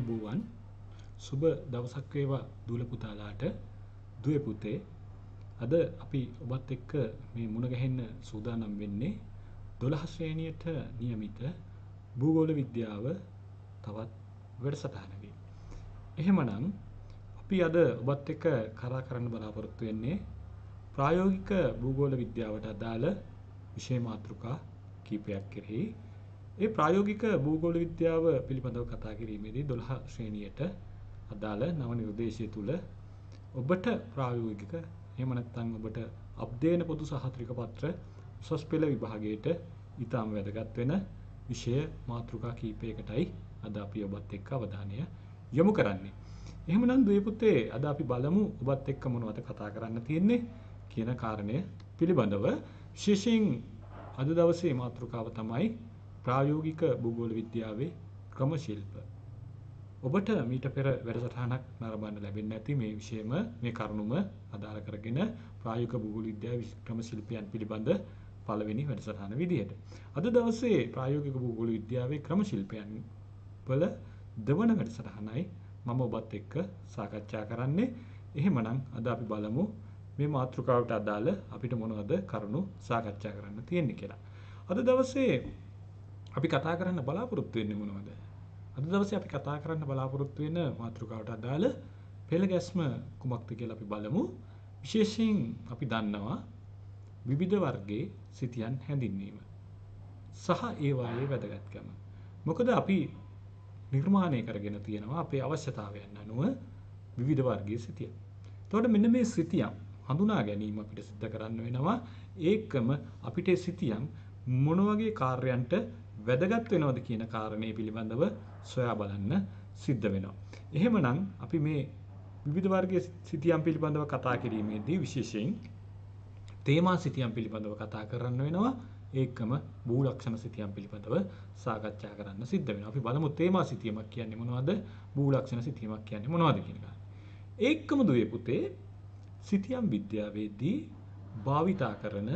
ආයුබෝවන් සුබ දවසක් වේවා දූල පුතාලාට දුවේ පුතේ අද අපි ඔබත් එක්ක මේ මුණ ගැහෙන්න සූදානම් වෙන්නේ 12 ශ්‍රේණියට નિયમિત භූගෝල විද්‍යාව තවත් වැඩසටහනකින්. එහෙමනම් අපි අද ඔබත් එක්ක කතා කරන්න බලාපොරොත්තු වෙන්නේ ප්‍රායෝගික භූගෝල විද්‍යාවට අදාළ විෂය මාතෘකා කීපයක් කෙරෙහි. ඒ ප්‍රායෝගික භූගෝල විද්‍යාව පිළිබඳව කතා කිරීමේදී 12 ශ්‍රේණියට අදාළ නව නිර්දේශය තුල ඔබට ප්‍රායෝගික එහෙම නැත්නම් ඔබට අධ්‍යයන පොදු සහතික පත්‍ර උසස් පෙළ විභාගයට ඊටම වැදගත් වෙන විෂය මාතෘකා කීපයකටයි අද අපි ඔබත් එක්ක අවධානය යොමු කරන්නේ. එහෙමනම් දුවේ පුතේ අද අපි බලමු ඔබත් එක්ක මොනවද කතා කරන්න තියෙන්නේ කියන කාරණය පිළිබඳව. විශේෂයෙන් අද දවසේ මාතෘකාව තමයි ප්‍රායෝගික භූගෝල විද්‍යාවේ ක්‍රම ශිල්ප. ඔබට මීට පෙර වැඩසටහනක් නරඹන්න ලැබෙන්නේ නැති මේ විෂයම මේ කරුණුම අදාළ කරගෙන ප්‍රායෝගික භූගෝල විද්‍යාවේ ක්‍රම ශිල්පයන් පිළිබඳ පළවෙනි වැඩසටහන විදිහට. අද දවසේ ප්‍රායෝගික භූගෝල විද්‍යාවේ ක්‍රම ශිල්පයන් වල දෙවන වැඩසටහනයි මම ඔබත් එක්ක සාකච්ඡා කරන්නේ. එහෙමනම් අද අපි බලමු මේ මාතෘකාවට අදාළ අපිට මොනවද කරුණු සාකච්ඡා කරන්න තියෙන්නේ කියලා. අද දවසේ අපි කතා කරන්න බලාපොරොත්තු වෙන්නේ මොනවද? අද දවසේ අපි කතා කරන්න බලාපොරොත්තු වෙන මාතෘකාවට අදාළ පෙළ ගැස්ම කුමක්ද කියලා අපි බලමු. විශේෂයෙන් අපි දන්නවා විවිධ වර්ගයේ සිතියන් හැඳින්වීම සහ ඒවායේ වැදගත්කම. මොකද අපි නිර්මාණය කරගෙන තියෙනවා අපේ අවශ්‍යතාවයන් අනුව විවිධ වර්ගයේ සිතියන්. එතකොට මෙන්න මේ සිතියන් හඳුනා ගැනීම අපිට සිද්ධ කරන්න වෙනවා. ඒකම අපිට සිතියන් මොන වගේ කාර්යයන්ට වැදගත් වෙනවද කියන කාරණේ පිළිබඳව සොයා බලන්න සිද්ධ වෙනවා. එහෙමනම් අපි මේ විවිධ වර්ගයේ සිතියන් පිළිබඳව කතා කිරීමේදී විශේෂයෙන් තේමා සිතියන් පිළිබඳව කතා කරන්න වෙනවා. ඒකම භූලක්ෂණ සිතියන් පිළිබඳව සාකච්ඡා කරන්න සිද්ධ වෙනවා. අපි බලමු තේමා සිතියමක් කියන්නේ මොනවද? භූලක්ෂණ සිතියමක් කියන්නේ මොනවද කියන එක. ඒකම දුවේ පුතේ සිතියම් විද්‍යාවේදී භාවිතා කරන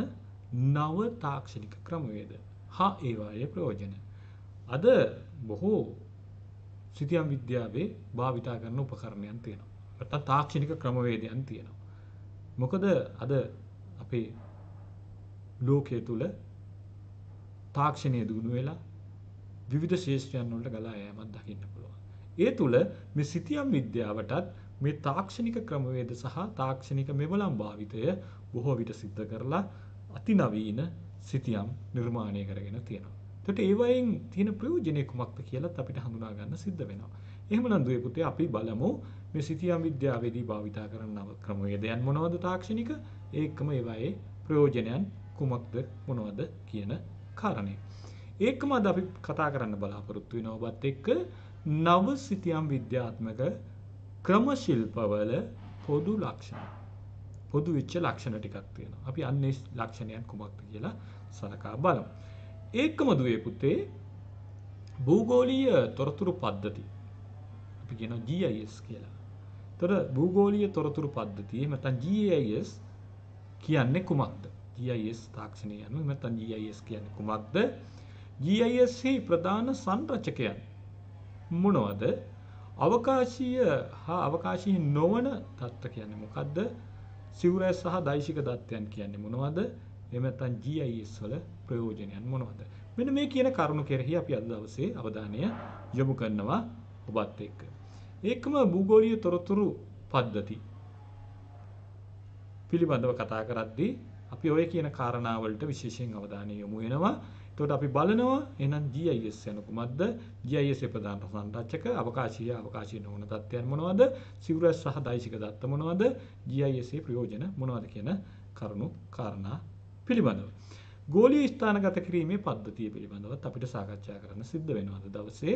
නව තාක්ෂණික ක්‍රමවේද හා ඒවායේ ප්‍රයෝජන. අද බොහෝ සිතියම් විද්‍යාවේ භාවිතා කරන උපකරණයන් තියෙනවා. නැත්නම් තාක්ෂණික ක්‍රමවේදයන් තියෙනවා. මොකද අද අපේ ලෝකයේ තුල තාක්ෂණය දිනු වෙලා විවිධ ශාස්ත්‍රයන් වලට ගලා යෑමක් දකින්න පුළුවන්. ඒ තුල මේ සිතියම් විද්‍යාවටත් මේ තාක්ෂණික ක්‍රමවේද සහ තාක්ෂණික මෙවලම් භාවිතය බොහෝ විට සිද්ධ කරලා අතිනවීන සිතියම් නිර්මාණය කරගෙන තියෙනවා. එතකොට ඒ වයින් තියෙන ප්‍රයෝජනෙ කුමක්ද කියලාත් අපිට හඳුනා ගන්න සිද්ධ වෙනවා. එහෙමනම් දුවේ පුතේ අපි බලමු මේ සිතියම් විද්‍යාවේදී භාවිතා කරන නව ක්‍රමවේදයන් මොනවද තාක්ෂණික ඒකම ඒවායේ ප්‍රයෝජනයන් කුමක්ද මොනවද කියන කාරණේ. ඒකම අද අපි කතා කරන්න බලාපොරොත්තු වෙනවා ඔබත් එක්ක නව සිතියම් විද්‍යාත්මක ක්‍රම ශිල්පවල පොදු ලක්ෂණ. පොදු වෙච්ච ලක්ෂණ ටිකක් තියෙනවා. අපි අන්නේ ලක්ෂණයන් කුමක්ද කියලා සලකා බලමු. ඒකම දුවේ පුතේ භූගෝලීය තොරතුරු පද්ධති. අපි කියනවා GIS කියලා. ඒතර භූගෝලීය තොරතුරු පද්ධතිය එහෙම නැත්නම් GIS කියන්නේ කුමක්ද? GIS තාක්ෂණය යනු නැත්නම් GIS කියන්නේ කුමක්ද? GIS හි ප්‍රධාන සංරචකයන් මොනවද? අවකාශීය හා අවකාශීය නොවන තත්ත්ව කියන්නේ මොකද්ද? සිවුරැස් සහ දෛශික දත්තයන් කියන්නේ මොනවද? එහෙම නැත්නම් GIS වල ප්‍රයෝජනයන් මොනවද? මෙන්න මේ කියන කරුණු කෙරෙහි අපි අද දවසේ අවධානය යොමු කරනවා ඔබත් එක්ක. ඒකම භූගෝලීය තොරතුරු පද්ධති පිළිබඳව කතා කරද්දී අපි ඔය කියන කාරණා වලට විශේෂයෙන් අවධානය යොමු වෙනවා. එතකොට අපි බලනවා එහෙනම් GIS යන කුමක්ද? GIS ප්‍රධාන සංරචක අවකාශීය නොවන තත්ත්වයන් මොනවද? සිවුරැස් සහ දෛශික දත්ත මොනවද? GIS ප්‍රයෝජන මොනවද කියන කරුණු කාරණා පිළිබඳව. ගෝලීය ස්ථානගත කිරීමේ පද්ධතිය පිළිබඳවත් අපිට සාකච්ඡා කරන්න සිද්ධ වෙනවා අද දවසේ.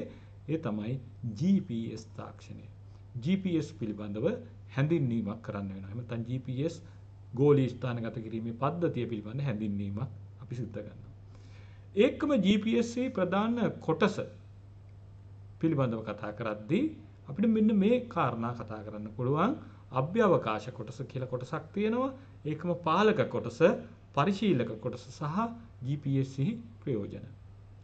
ඒ තමයි GPS තාක්ෂණය. GPS පිළිබඳව හැඳින්වීමක් කරන්න වෙනවා. එහෙම නැත්නම් GPS ගෝලීය ස්ථානගත කිරීමේ පද්ධතිය පිළිබඳ හැඳින්වීමක් අපි සිද්ධ කරනවා. ඒකම GPS ප්‍රධාන කොටස පිළිබඳව කතා කරද්දී අපිට මෙන්න මේ කාරණා කතා කරන්න පුළුවන්. අභ්‍යවකාශ කොටස කියලා කොටසක් තියෙනවා. ඒකම පාලක කොටස, පරිශීලක කොටස සහ GPS ප්‍රයෝජන.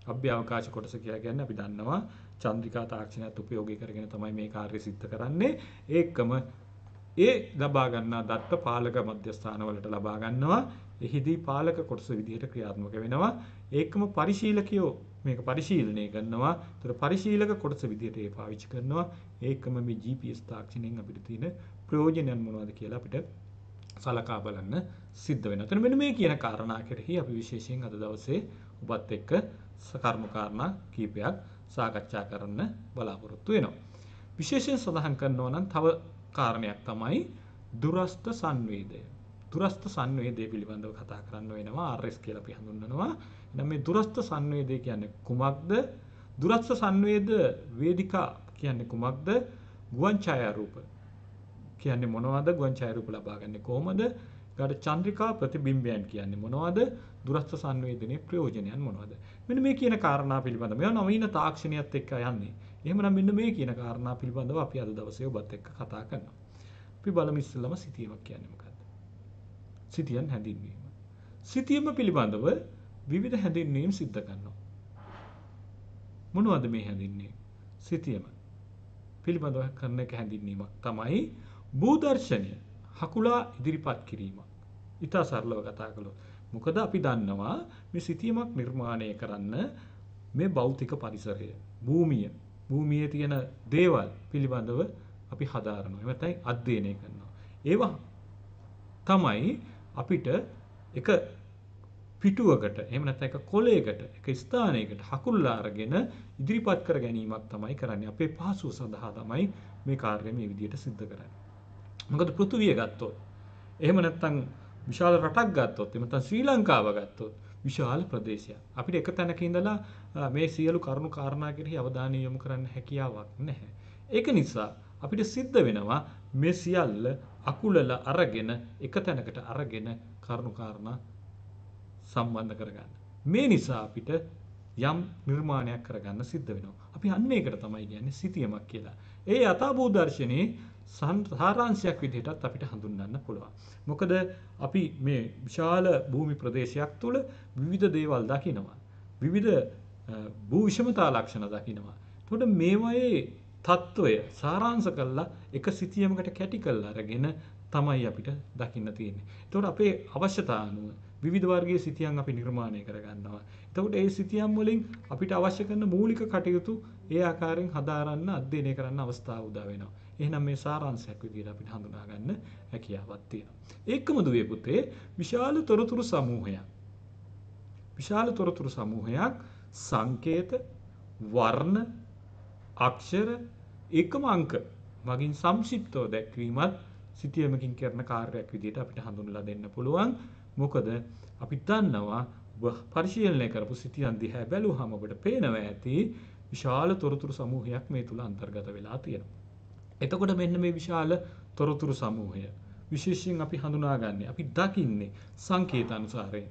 අභ්‍යවකාශ කොටස කියලා කියන්නේ අපි දන්නවා චන්ද්‍රිකා තාක්ෂණයත් උපයෝගී කරගෙන තමයි මේ කාර්ය සිද්ධ කරන්නේ. ඒකම ඒ ලබා ගන්නා දත්ත පාලක මධ්‍යස්ථානවලට ලබා ගන්නවා. එහිදී පාලක කොටස විදිහට ක්‍රියාත්මක වෙනවා. ඒකම පරිශීලකයෝ මේක පරිශීලනය කරනවා. ඒතර පරිශීලක කොටස විදිහට ඒ පාවිච්චි කරනවා. ඒකම මේ GPS තාක්ෂණයෙන් අපිට තියෙන ප්‍රයෝජනයන් මොනවද කියලා අපිට සලකා බලන්න සිද්ධ වෙනවා. එතන මෙන්න මේ කියන කාරණා කෙරෙහි අපි විශේෂයෙන් අද දවසේ ඔබත් එක්ක කරුණු කාරණා කීපයක් සාකච්ඡා කරන්න බලාපොරොත්තු වෙනවා. විශේෂයෙන් සඳහන් කරනවා නම් තව කාරණයක් තමයි දුරස්ත සංවේදය. දුරස්ත සංවේදය පිළිබඳව කතා කරන්න වෙනවා. RS කියලා අපි හඳුන්වනවා. එහෙනම් මේ දුරස්ත සංවේදය කියන්නේ කුමක්ද? දුරස්ත සංවේද වේදිකා කියන්නේ කුමක්ද? ගුවන් ඡායාරූප කියන්නේ මොනවද? ගුවන් ඡායාරූප ලබා ගන්නේ කොහොමද? ඊට චන්ද්‍රිකා ප්‍රතිබිම්බයන් කියන්නේ මොනවද? දුරස්ත සංවේදනයේ ප්‍රයෝජනයන් මොනවද? මෙන්න මේ කියන කාරණා පිළිබඳව මේවා නවීන තාක්ෂණයත් එක්ක යන්නේ. එහෙමනම් මෙන්න මේ කියන කාරණා පිළිබඳව අපි අද දවසේ ඔබත් එක්ක කතා කරනවා. අපි බලමු ඉස්සෙල්ලාම සිතියමක් කියන්නේ මොකක්ද? සිතියන් හැඳින්වීම. සිතියම පිළිබඳව විවිධ හැඳින්වීම් සිද්ධ කරනවා. මොනවද මේ හැඳින්වීම? සිතියම පිළිබඳව කරන එක හැඳින්වීමක් තමයි භූදර්ශනය හකුලා ඉදිරිපත් කිරීම. ඊට සරලව කතා කළොත් මොකද අපි දන්නවා මේ සිතියමක් නිර්මාණය කරන්න මේ භෞතික පරිසරය භූමියේ තියෙන දේවල් පිළිබඳව අපි හදාරනවා. එහෙම නැත්නම් අධ්‍යයනය කරනවා. ඒවා තමයි අපිට එක පිටුවකට එහෙම නැත්නම් එක කොලයකට එක ස්ථානයකට හකුල්ලා අරගෙන ඉදිරිපත් කර ගැනීමක් තමයි කරන්නේ. අපේ පහසුව සඳහා තමයි මේ කාර්යය මේ විදිහට සිද්ධ කරන්නේ. මොකද පෘථුවිය ගත්තොත් එහෙම නැත්නම් විශාල රටක් ගත්තොත් එහෙම නැත්නම් ශ්‍රී ලංකාව ගත්තොත් විශාල ප්‍රදේශයක්. අපිට එක තැනක ඉඳලා මේ සියලු කරුණු කාරණා කෙරෙහි අවධානය යොමු කරන්න හැකියාවක් නැහැ. ඒක නිසා අපිට සිද්ධ වෙනවා මේ සියල්ල අකුලලා අරගෙන එක තැනකට අරගෙන කරුණු කාරණා සම්බන්ධ කරගන්න. මේ නිසා අපිට යම් නිර්මාණයක් කරගන්න සිද්ධ වෙනවා. අපි අන්න ඒකට තමයි කියන්නේ සිතියමක් කියලා. ඒ යථාභූත දර්ශනයේ සාරාංශයක් විදිහටත් අපිට හඳුන්වන්න පුළුවන්. මොකද අපි මේ විශාල භූමි ප්‍රදේශයක් තුළ විවිධ දේවල් දකිනවා. විවිධ භූ විෂමතා ලක්ෂණ දකිනවා. එතකොට මේවායේ తত্ত্বය සාරාංශ කරලා එක සිතියමකට කැටි කරලා අරගෙන තමයි අපිට දකින්න තියෙන්නේ. එතකොට අපේ අවශ්‍යතා අනුව විවිධ වර්ගයේ සිතියම් අපි නිර්මාණය කරගන්නවා. එතකොට ඒ සිතියම් වලින් අපිට අවශ්‍ය කරන මූලික කටයුතු ඒ ආකාරයෙන් හදාරන්න අධ්‍යයනය කරන්න අවස්ථාව උදා වෙනවා. එහෙනම් මේ සාරාංශයක් විදිහට අපිට හඳුනා ගන්න හැකියාවක් තියෙනවා. ඒකම දුවේ පුතේ විශාල තොරතුරු සමූහයක්. විශාල තොරතුරු සමූහයක් සංකේත, වර්ණ, අක්ෂර, එකම අංක මගින් සංක්ෂිප්තව දැක්වීමත් සිතියමකින් කරන කාර්යයක් විදිහට අපිට හඳුන්වලා දෙන්න පුළුවන්. මොකද අපි දන්නවා ඔබ පරිශීලනය කරපු සිතියන් දිහා බැලුවහම ඔබට පේනවා ඇති විශාල තොරතුරු සමූහයක් මේ තුල අන්තර්ගත වෙලා තියෙනවා. එතකොට මෙන්න මේ විශාල තොරතුරු සමූහය විශේෂයෙන් අපි හඳුනාගන්නේ අපි දකින්නේ සංකේත අනුසාරයෙන්.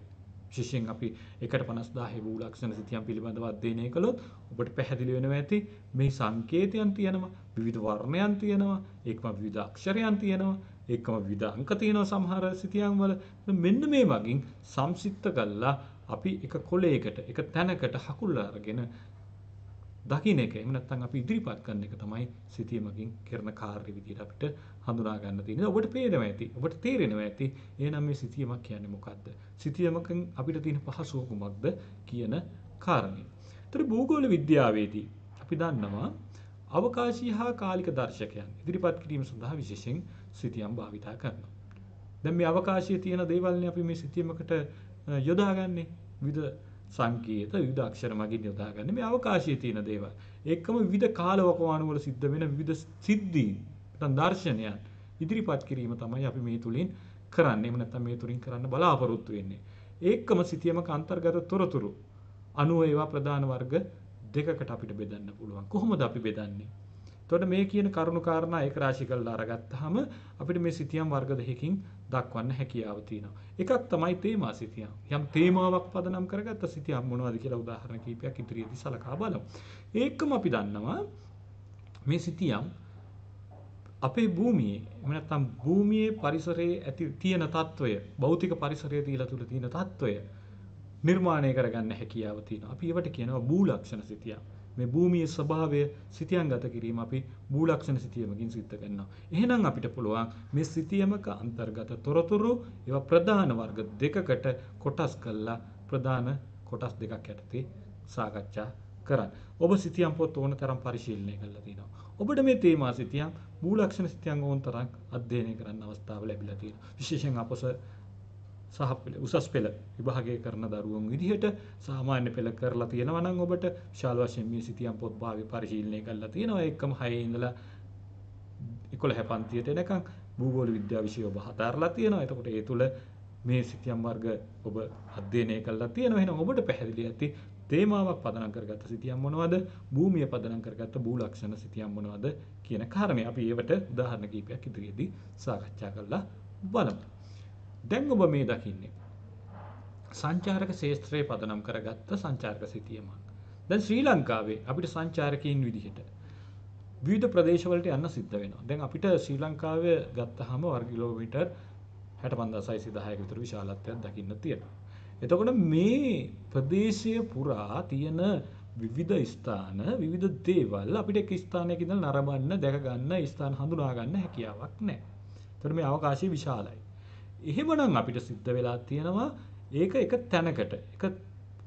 විශේෂයෙන් අපි 1.50000 වූ ලක්ෂණ සිතියම් පිළිබඳව අධ්‍යයනය කළොත් ඔබට පැහැදිලි වෙනවා ඇති මේ සංකේතයන් තියෙනවා, විවිධ වර්ණයන් තියෙනවා, ඒකම විවිධ අක්ෂරයන් තියෙනවා, ඒකම විවිධ අංක තියෙනවා සමහර සිතියම් වල. මෙන්න මේ වගේ සංක්ෂිප්ත කළා අපි එක කොලයකට එක තැනකට හකුල්ලා අරගෙන දකින්න එක. එහෙම නැත්නම් අපි ඉදිරිපත් කරන එක තමයි සිතියමකින් කරන කාර්ය විදිහට අපිට හඳුනා ගන්න තියෙන්නේ. ඔබට පේනවා ඇති. ඔබට තේරෙනවා ඇති. එහෙනම් මේ සිතියමක් කියන්නේ මොකක්ද? සිතියමකින් අපිට තියෙන පහසුව කුමක්ද කියන කාරණය. ඒතර භූගෝල විද්‍යාවේදී අපි දන්නවා අවකාශීය හා කාලික දර්ශකයන් ඉදිරිපත් කිරීම සඳහා විශේෂයෙන් සිතියම් භාවිතා කරනවා. දැන් මේ අවකාශයේ තියෙන දේවල්නේ අපි මේ සිතියමකට යොදාගන්නේ. විවිධ සංකේත විවිධ අක්ෂර මගින් යොදාගන්නේ මේ අවකාශයේ තියෙන දේවල්. ඒකම විවිධ කාලවකවානු වල සිද්ධ වෙන විවිධ සිද්ධීන් නැත්නම් දර්ශනයන් ඉදිරිපත් කිරීම තමයි අපි මේ තුලින් කරන්නේ. එහෙම නැත්නම් මේ තුලින් කරන්න බලාපොරොත්තු වෙන්නේ. ඒකම සිතියමක අන්තර්ගත තොරතුරු අනුව ඒවා ප්‍රධාන වර්ග දෙකකට අපිට බෙදන්න පුළුවන්. කොහොමද අපි බෙදන්නේ? එතකොට මේ කියන කරුණු කාරණා ඒක රාශී කරලා අරගත්තාම අපිට මේ සිතියම් වර්ග දෙකකින් දක්වන්න හැකියාව තියෙනවා. එකක් තමයි තේමා සිතියම්. යම් තේමාවක් පදනම් කරගත්ත සිතියම් මොනවද කියලා උදාහරණ කිහිපයක් ඉදිරියේදී සලකා බලමු. ඒකම අපි දන්නවා මේ සිතියම් අපේ භූමියේ එහෙම නැත්නම් භූමියේ පරිසරයේ ඇති තියෙන తত্ত্বය, භෞතික පරිසරයේ තියලා තුල තියෙන తত্ত্বය නිර්මාණය කරගන්න හැකියාව තියෙනවා. අපි ඒවට කියනවා භූ ලක්ෂණ සිතියම්. මේ භූමියේ ස්වභාවය සිතියම්ගත කිරීම අපි භූලක්ෂණ සිතියමකින් සිද්ධ කරනවා. එහෙනම් අපිට පුළුවන් මේ සිතියමක අන්තර්ගත තොරතුරු ඒවා ප්‍රධාන වර්ග දෙකකට කොටස් කරලා ප්‍රධාන කොටස් දෙකක් යටතේ සාකච්ඡා කරන්න. ඔබ සිතියම් පොත් ඕන තරම් පරිශීලනය කරලා තියෙනවා. ඔබට මේ තේමා සිතියම් භූලක්ෂණ සිතියම් ඕන තරම් අධ්‍යයනය කරන්න අවස්ථාව ලැබිලා තියෙනවා. විශේෂයෙන් අපොස සහ උසස් පෙළ විභාගය කරන දරුවන් විදිහට සාමාන්‍ය පෙළ කරලා තියෙනවා නම් ඔබට විශාල වශයෙන් මේ සිතියම් පොත් භාවය පරිශීලනය කරලා තියෙනවා. ඒකම 6 ඉඳලා 11 පන්තියට එනකන් භූගෝල විද්‍යාව විෂය ඔබ හදාarලා තියෙනවා. එතකොට ඒ තුල මේ සිතියම් වර්ග ඔබ අධ්‍යයනය කරලා තියෙනවා. එහෙනම් ඔබට පැහැදිලි ඇති තේමාවක් පදනම් කරගත්ත සිතියම් මොනවද? භූමිය පදනම් කරගත්ත භූලක්ෂණ සිතියම් මොනවද කියන කාරණේ අපි ඒවට උදාහරණ කිහිපයක් ඉදිරියේදී සාකච්ඡා කරලා බලමු. දැන් ඔබ මේ දකින්නේ සංචාරක ශාස්ත්‍රයේ පදනම් කරගත්ත සංචාරක සිතියමක්. දැන් ශ්‍රී ලංකාවේ අපිට සංචාරකයින් විදිහට විවිධ ප්‍රදේශවලට යන්න සිද්ධ වෙනවා. දැන් අපිට ශ්‍රී ලංකාවේ ගත්තාම වර්ග කිලෝමීටර් 65610ක විතර විශාලත්වයක් දකින්න තියෙනවා. එතකොට මේ ප්‍රදේශය පුරා තියෙන විවිධ ස්ථාන විවිධ දේවල් අපිට එක් ස්ථානයක ඉඳලා නරඹන්න දැක ගන්න ස්ථාන හඳුනා ගන්න හැකියාවක් නැහැ. එතකොට මේ අවකාශය විශාලයි. එහෙමනම් අපිට සිද්ධ වෙලා තියෙනවා ඒක එක තැනකට එක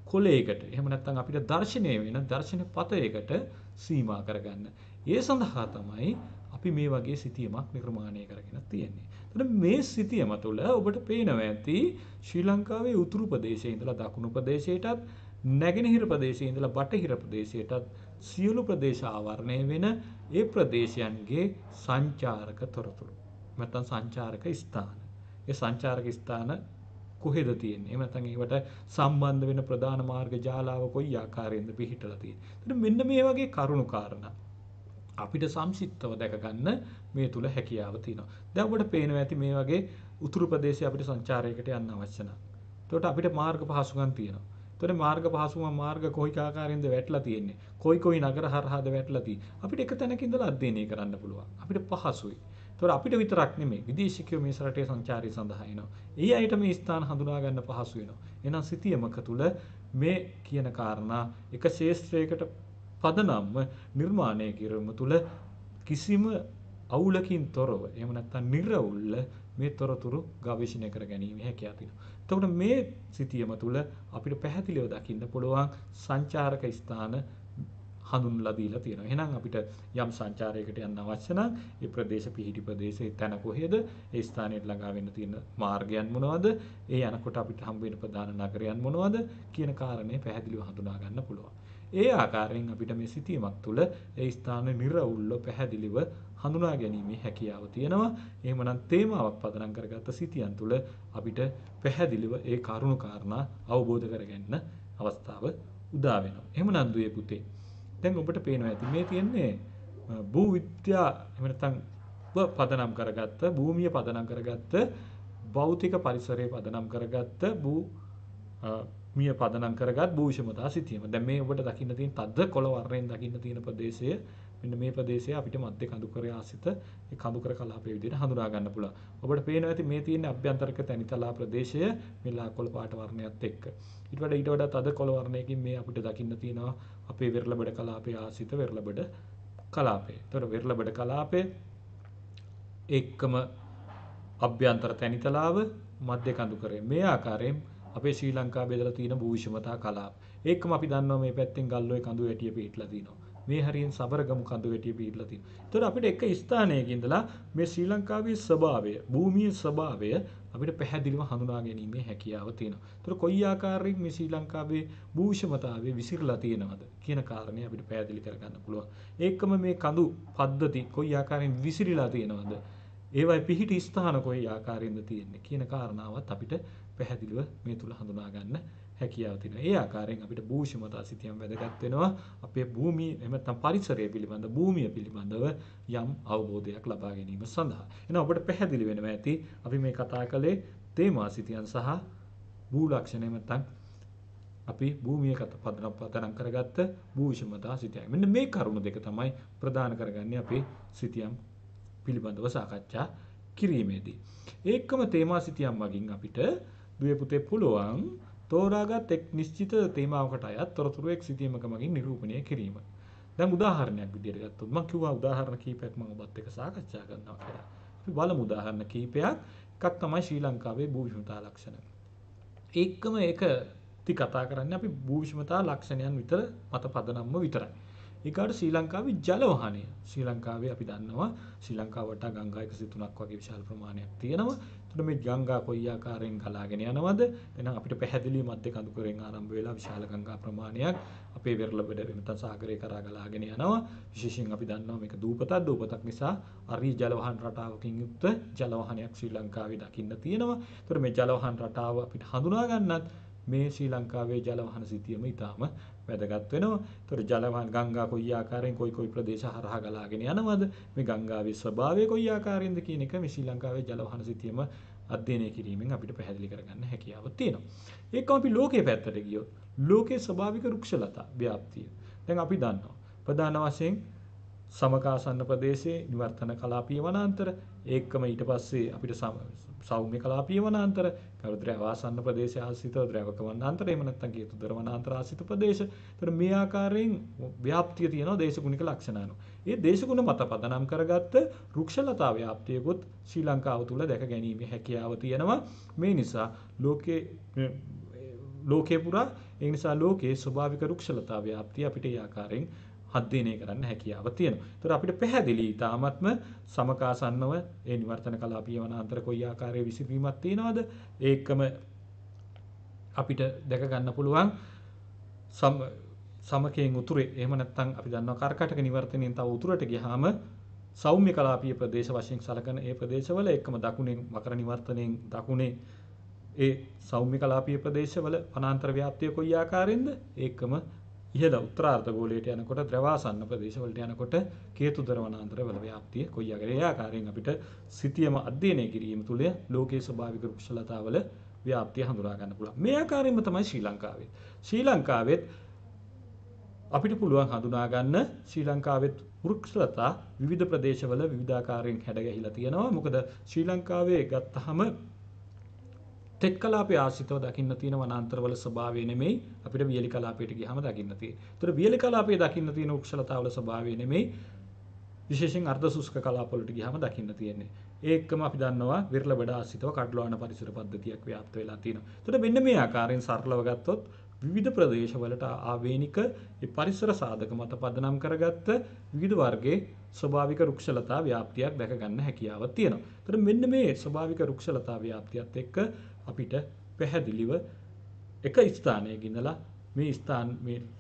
කොලයකට එහෙම නැත්නම් අපිට දර්ශනය වෙන දර්ශන පතයකට සීමා කරගන්න. ඒ සඳහා තමයි අපි මේ වගේ සිතියමක් නිර්මාණය කරගෙන තියෙන්නේ. එතකොට මේ සිතියම තුළ ඔබට පේනවා ඇති ශ්‍රී ලංකාවේ උතුරු ප්‍රදේශයේ ඉඳලා දකුණු ප්‍රදේශයටත් නැගෙනහිර ප්‍රදේශයේ ඉඳලා බටහිර ප්‍රදේශයටත් සියලු ප්‍රදේශ ආවරණය වෙන ඒ ප්‍රදේශයන්ගේ සංචාරක තොරතුරු. නැත්නම් සංචාරක ස්ථාන. ඒ සංචාරක ස්ථාන කොහෙද තියෙන්නේ? එහෙම නැත්නම් ඒවට සම්බන්ධ වෙන ප්‍රධාන මාර්ග ජාලාව කොයි ආකාරයෙන්ද පිහිටලා තියෙන්නේ? එතකොට මෙන්න මේ වගේ කරුණු කාරණා අපිට සංක්ෂිප්තව දැක ගන්න මේ තුල හැකියාව තියෙනවා. දැන් ඔබට පේනවා ඇති මේ වගේ උතුරු ප්‍රදේශයේ අපිට සංචාරයකට යන්න අවශ්‍ය නැහැ. එතකොට අපිට මාර්ග පහසුකම් තියෙනවා. එතකොට මාර්ග පහසුකම් මාර්ග කොයි ආකාරයෙන්ද වැටලා තියෙන්නේ? කොයි නගර හරහාද වැටලා තියෙන්නේ? අපිට එක තැනක ඉඳලා අධ්‍යයනය කරන්න පුළුවන්. අපිට පහසුයි. එතකොට අපිට විතරක් නෙමෙයි විදේශිකයෝ මේ රටේ සංචාරය සඳහා එනවා. ඒ අයට මේ ස්ථාන හඳුනා ගන්න පහසු වෙනවා. එහෙනම් සිතියමක තුල මේ කියන කාරණා එක ශාස්ත්‍රයකට පදනම්ම නිර්මාණය කිරීම තුළ කිසිම අවුලකින් තොරව එහෙම නැත්නම් නිර්වුල්ල මේ තොරතුරු ගවේෂණය කර ගැනීම හැකියාව තියෙනවා. එතකොට මේ සිතියම තුළ අපිට පැහැදිලිව දකින්න පුළුවන් සංචාරක ස්ථාන හඳුන්වලා දීලා තියෙනවා. එහෙනම් අපිට යම් සංචාරයකට යන්න අවශ්‍ය නම් ඒ ප්‍රදේශ පිහිටි ප්‍රදේශයේ තැන කොහෙද? ඒ ස්ථානයට ළඟා වෙන්න තියෙන මාර්ගයන් මොනවද? ඒ යනකොට අපිට හම්බ වෙන ප්‍රධාන නගරයන් මොනවද? කියන කාරණේ පැහැදිලිව හඳුනා ගන්න පුළුවන්. ඒ ආකාරයෙන් අපිට මේ සිතියමක් තුළ ඒ ස්ථාන නිර්වුල්ව පැහැදිලිව හඳුනා ගැනීමේ හැකියාව තියෙනවා. එහෙමනම් තේමාවක් පදනම් කරගත්ත සිතියන් තුළ අපිට පැහැදිලිව ඒ කරුණු කාරණා අවබෝධ කරගන්න අවස්ථාව උදා වෙනවා. එහෙමනම් දුවේ පුතේ දැන් ඔබට පේනවා ඇති මේ තියෙන්නේ භූ විද්‍යා එහෙම නැත්නම් පදනම් කරගත්ත භූමිය පදනම් කරගත්ත භෞතික පරිසරය පදනම් කරගත්ත මිය පදනම් කරගත් භූෂමතා සිතියම. දැන් මේ ඔබට දකින්න තියෙන තද කොළ වර්ණයෙන් දකින්න තියෙන ප්‍රදේශය මෙන්න මේ ප්‍රදේශය අපිට මධ්‍ය කඳුකරයේ ආසිත ඒ කඳුකර කලාපයේ විදිහට හඳුනා ගන්න පුළුවන්. ඔබට පේනවා ඇති මේ තියෙන අභ්‍යන්තරික තැනිතලා ප්‍රදේශය මේ ලා කොළ පාට වර්ණයත් එක්ක. ඊට වඩා තද කොළ වර්ණයකින් මේ අපිට දකින්න තියෙනවා අපේ වෙරළබඩ කලාපයේ ආසිත වෙරළබඩ කලාපය. ඒතර වෙරළබඩ කලාපය එක්කම අභ්‍යන්තර තැනිතලාව මධ්‍ය කඳුකරය මේ ආකාරයෙන් අපේ ශ්‍රී ලංකාවේ බෙදලා තියෙන භූවිෂමතා කලාප. ඒකම අපි දන්නවා මේ පැත්තෙන් ගල්ඔය කඳු වැටිය පිටලා තිනවා. මේ හරියෙන් සබරගමු කඳු වැටිය පිටලා තිනවා. ඒතකොට අපිට එක ස්ථානයක ඉඳලා මේ ශ්‍රී ලංකාවේ ස්වභාවය, භූමියේ ස්වභාවය අපිට පැහැදිලිව හඳුනා ගැනීමේ හැකියාව තියෙනවා. ඒතකොට කොයි ආකාරයෙන් මේ ශ්‍රී ලංකාවේ භූවිෂමතාවයේ විසිරලා තියෙනවද කියන කාරණේ අපිට පැහැදිලි කරගන්න පුළුවන්. ඒකම මේ කඳු පද්ධති කොයි ආකාරයෙන් විසිරීලා තියෙනවද? ඒවයි පිහිටි ස්ථාන කොයි ආකාරයෙන්ද තියෙන්නේ කියන කාරණාවත් අපිට පැහැදිලිව මේ තුල හඳුනා ගන්න හැකියාව තියෙනවා. ඒ ආකාරයෙන් අපිට භූෂමතා සිතියම් වැදගත් වෙනවා. අපේ භූමිය එහෙම නැත්නම් පරිසරය පිළිබඳ භූමිය පිළිබඳව යම් අවබෝධයක් ලබා ගැනීම සඳහා. එහෙනම් ඔබට පැහැදිලි වෙනවා ඇති අපි මේ කතා කළේ තේමා සිතියන් සහ භූලක්ෂණ එහෙම නැත්නම් අපි භූමිය පදනම් කරගත්ත භූෂමතා සිතියම්. මෙන්න මේ කරුණු දෙක තමයි ප්‍රධාන කරගන්නේ අපේ සිතියම් පිළිබඳව සාකච්ඡා කිරීමේදී. ඒකම තේමා සිතියම් වගින් අපිට දුවේ පුතේ පුළුවන් තෝරාගත් එක් නිශ්චිත තේමාවකට අයත් තොරතුරු එක් සිතියමක මගින් නිරූපණය කිරීම. දැන් උදාහරණයක් විදිහට ගත්තොත් මම කිව්වා උදාහරණ කීපයක් මම ඔබත් එක්ක සාකච්ඡා කරනවා කියලා. අපි බලමු උදාහරණ කීපයක්. එකක් තමයි ශ්‍රී ලංකාවේ භූ විෂමතා ලක්ෂණ. ඒකම ඒක ති කතා කරන්නේ අපි භූ විෂමතා ලක්ෂණයන් විතර මත පදනම්ම විතරයි. ඊගාට ශ්‍රී ලංකාවේ ජල වහනය. ශ්‍රී ලංකාවේ අපි දන්නවා ශ්‍රී ලංකාව වටා ගංගා 103ක් වගේ විශාල ප්‍රමාණයක් තියෙනවා. එතකොට මේ ගංගා කොයි ආකාරයෙන් ගලාගෙන යනවද? එහෙනම් අපිට පැහැදිලි මධ්‍ය කඳුකරෙන් ආරම්භ වෙලා විශාල ගංගා ප්‍රමාණයක් අපේ වෙරළබඩ වෙනතන් සාගරය කරා ගලාගෙන යනවා. විශේෂයෙන් අපි දන්නවා මේක දූපතක් නිසා අරි ජල වහන රටාවකින් යුක්ත ජල වහනයක් ශ්‍රී ලංකාවේ දකින්න තියෙනවා. එතකොට මේ ජල වහන රටාව අපිට හඳුනා ගන්නත් මේ ශ්‍රී ලංකාවේ ජල වහන සිතියම ඊටාම වැදගත් වෙනවා. ඒතර ජල වහන ගංගා කොයි ආකාරයෙන් කොයි ප්‍රදේශ හරහා ගලාගෙන යනවද? මේ ගංගාවේ ස්වභාවය කොයි ආකාරයෙන්ද කියන එක මේ ශ්‍රී ලංකාවේ ජල වහන සිතියම අධ්‍යයනය කිරීමෙන් අපිට පැහැදිලි කරගන්න හැකියාවක් තියෙනවා. ඒකම අපි ලෝකයේ පැත්තට ගියොත් ලෝකයේ ස්වභාවික වෘක්ෂලතා ව්‍යාප්තිය. දැන් අපි දන්නවා ප්‍රධාන වශයෙන් සමකාසන්න ප්‍රදේශයේ නිවර්තන කලාපීය වනාන්තර ඒකම ඊට පස්සේ අපිට සෞම්‍ය කලාපීය වනාන්තර ද්‍රවාසන්න ප්‍රදේශ ආශ්‍රිත ද්‍රවක වනාන්තර එහෙම නැත්නම් කේතුදර වනාන්තර ආශ්‍රිත ප්‍රදේශ. ඒතර මේ ආකාරයෙන් ව්‍යාප්තිය තියෙනවා දේශගුණික ලක්ෂණ අනුව. ඒ දේශගුණ මත පදනම් කරගත්ත වෘක්ෂලතා ව්‍යාප්තියකොත් ශ්‍රී ලංකාව තුල දැක ගැනීමේ හැකියාව තියෙනවා. මේ නිසා ලෝකේ පුරා ඒ නිසා ලෝකයේ ස්වභාවික වෘක්ෂලතා ව්‍යාප්තිය අපිට ඒ ආකාරයෙන් අධ්‍යයනය කරන්න හැකියාව තියෙනවා. ඒතර අපිට පැහැදිලි තාමත්ම සමකාසන්නව ඒ නිවර්තන කලාපීය වනාන්තර කොයි ආකාරයේ විසිරීමක් තියෙනවද? ඒකම අපිට දැක ගන්න පුළුවන් සමකයෙන් උතුරේ එහෙම නැත්නම් අපි දන්නවා කර්කටක නිවර්තනයෙන් තව උතුරට ගියාම සෞම්‍ය කලාපීය ප්‍රදේශ වශයෙන් සලකන ඒ ප්‍රදේශවල එක්කම දකුණෙන් මකර නිවර්තනයෙන් දකුණේ ඒ සෞම්‍ය කලාපීය ප්‍රදේශවල වනාන්තර ව්‍යාප්තිය කොයි ආකාරයෙන්ද? ඒකම ඉහළ උත්තරාර්ධ ගෝලයට යනකොට ද්‍රවාසන්න ප්‍රදේශවලට යනකොට කේතුදර වනාන්තර වල ව්‍යාප්තිය කොයි ආකාරයෙන් අපිට සිතියම අධ්‍යයනය කිරීම තුළ ලෝකයේ ස්වභාවික වෘක්ෂලතාවල ව්‍යාප්තිය හඳුනා ගන්න පුළුවන්. මේ ආකාරයෙන්ම තමයි ශ්‍රී ලංකාවෙත් අපිට පුළුවන් හඳුනා ගන්න ශ්‍රී ලංකාවෙත් වෘක්ෂලතා විවිධ ප්‍රදේශවල විවිධාකාරයෙන් හැඩ ගැහිලා තියෙනවා. මොකද ශ්‍රී ලංකාවේ ගත්තහම තෙත් කලාපයේ ආශ්‍රිතව දකින්න තියෙන වනාන්තරවල ස්වභාවය නෙමෙයි අපිට වියලි කලාපයට ගියාම දකින්න තියෙන්නේ. ඒතර වියලි කලාපයේ දකින්න තියෙන වෘක්ෂලතාවල ස්වභාවය නෙමෙයි විශේෂයෙන් අර්ධ සුෂ්ක කලාපවලට ගියාම දකින්න තියෙන්නේ. ඒකම අපි දන්නවා විරලබඩ ආශ්‍රිතව කඩලවන පරිසර පද්ධතියක් ව්‍යාප්ත වෙලා තියෙනවා. ඒතර මෙන්න මේ ආකාරයෙන් සරලව ගත්තොත් විවිධ ප්‍රදේශවලට ආවේනික ඒ පරිසර සාධක මත පදනම් කරගත්ත විවිධ වර්ගයේ ස්වභාවික වෘක්ෂලතා ව්‍යාප්තියක් දැක ගන්න හැකියාවක් තියෙනවා. ඒතර මෙන්න මේ ස්වභාවික වෘක්ෂලතා ව්‍යාප්තියත් එක්ක අපිට පැහැදිලිව එක ස්ථානයක ඉඳලා මේ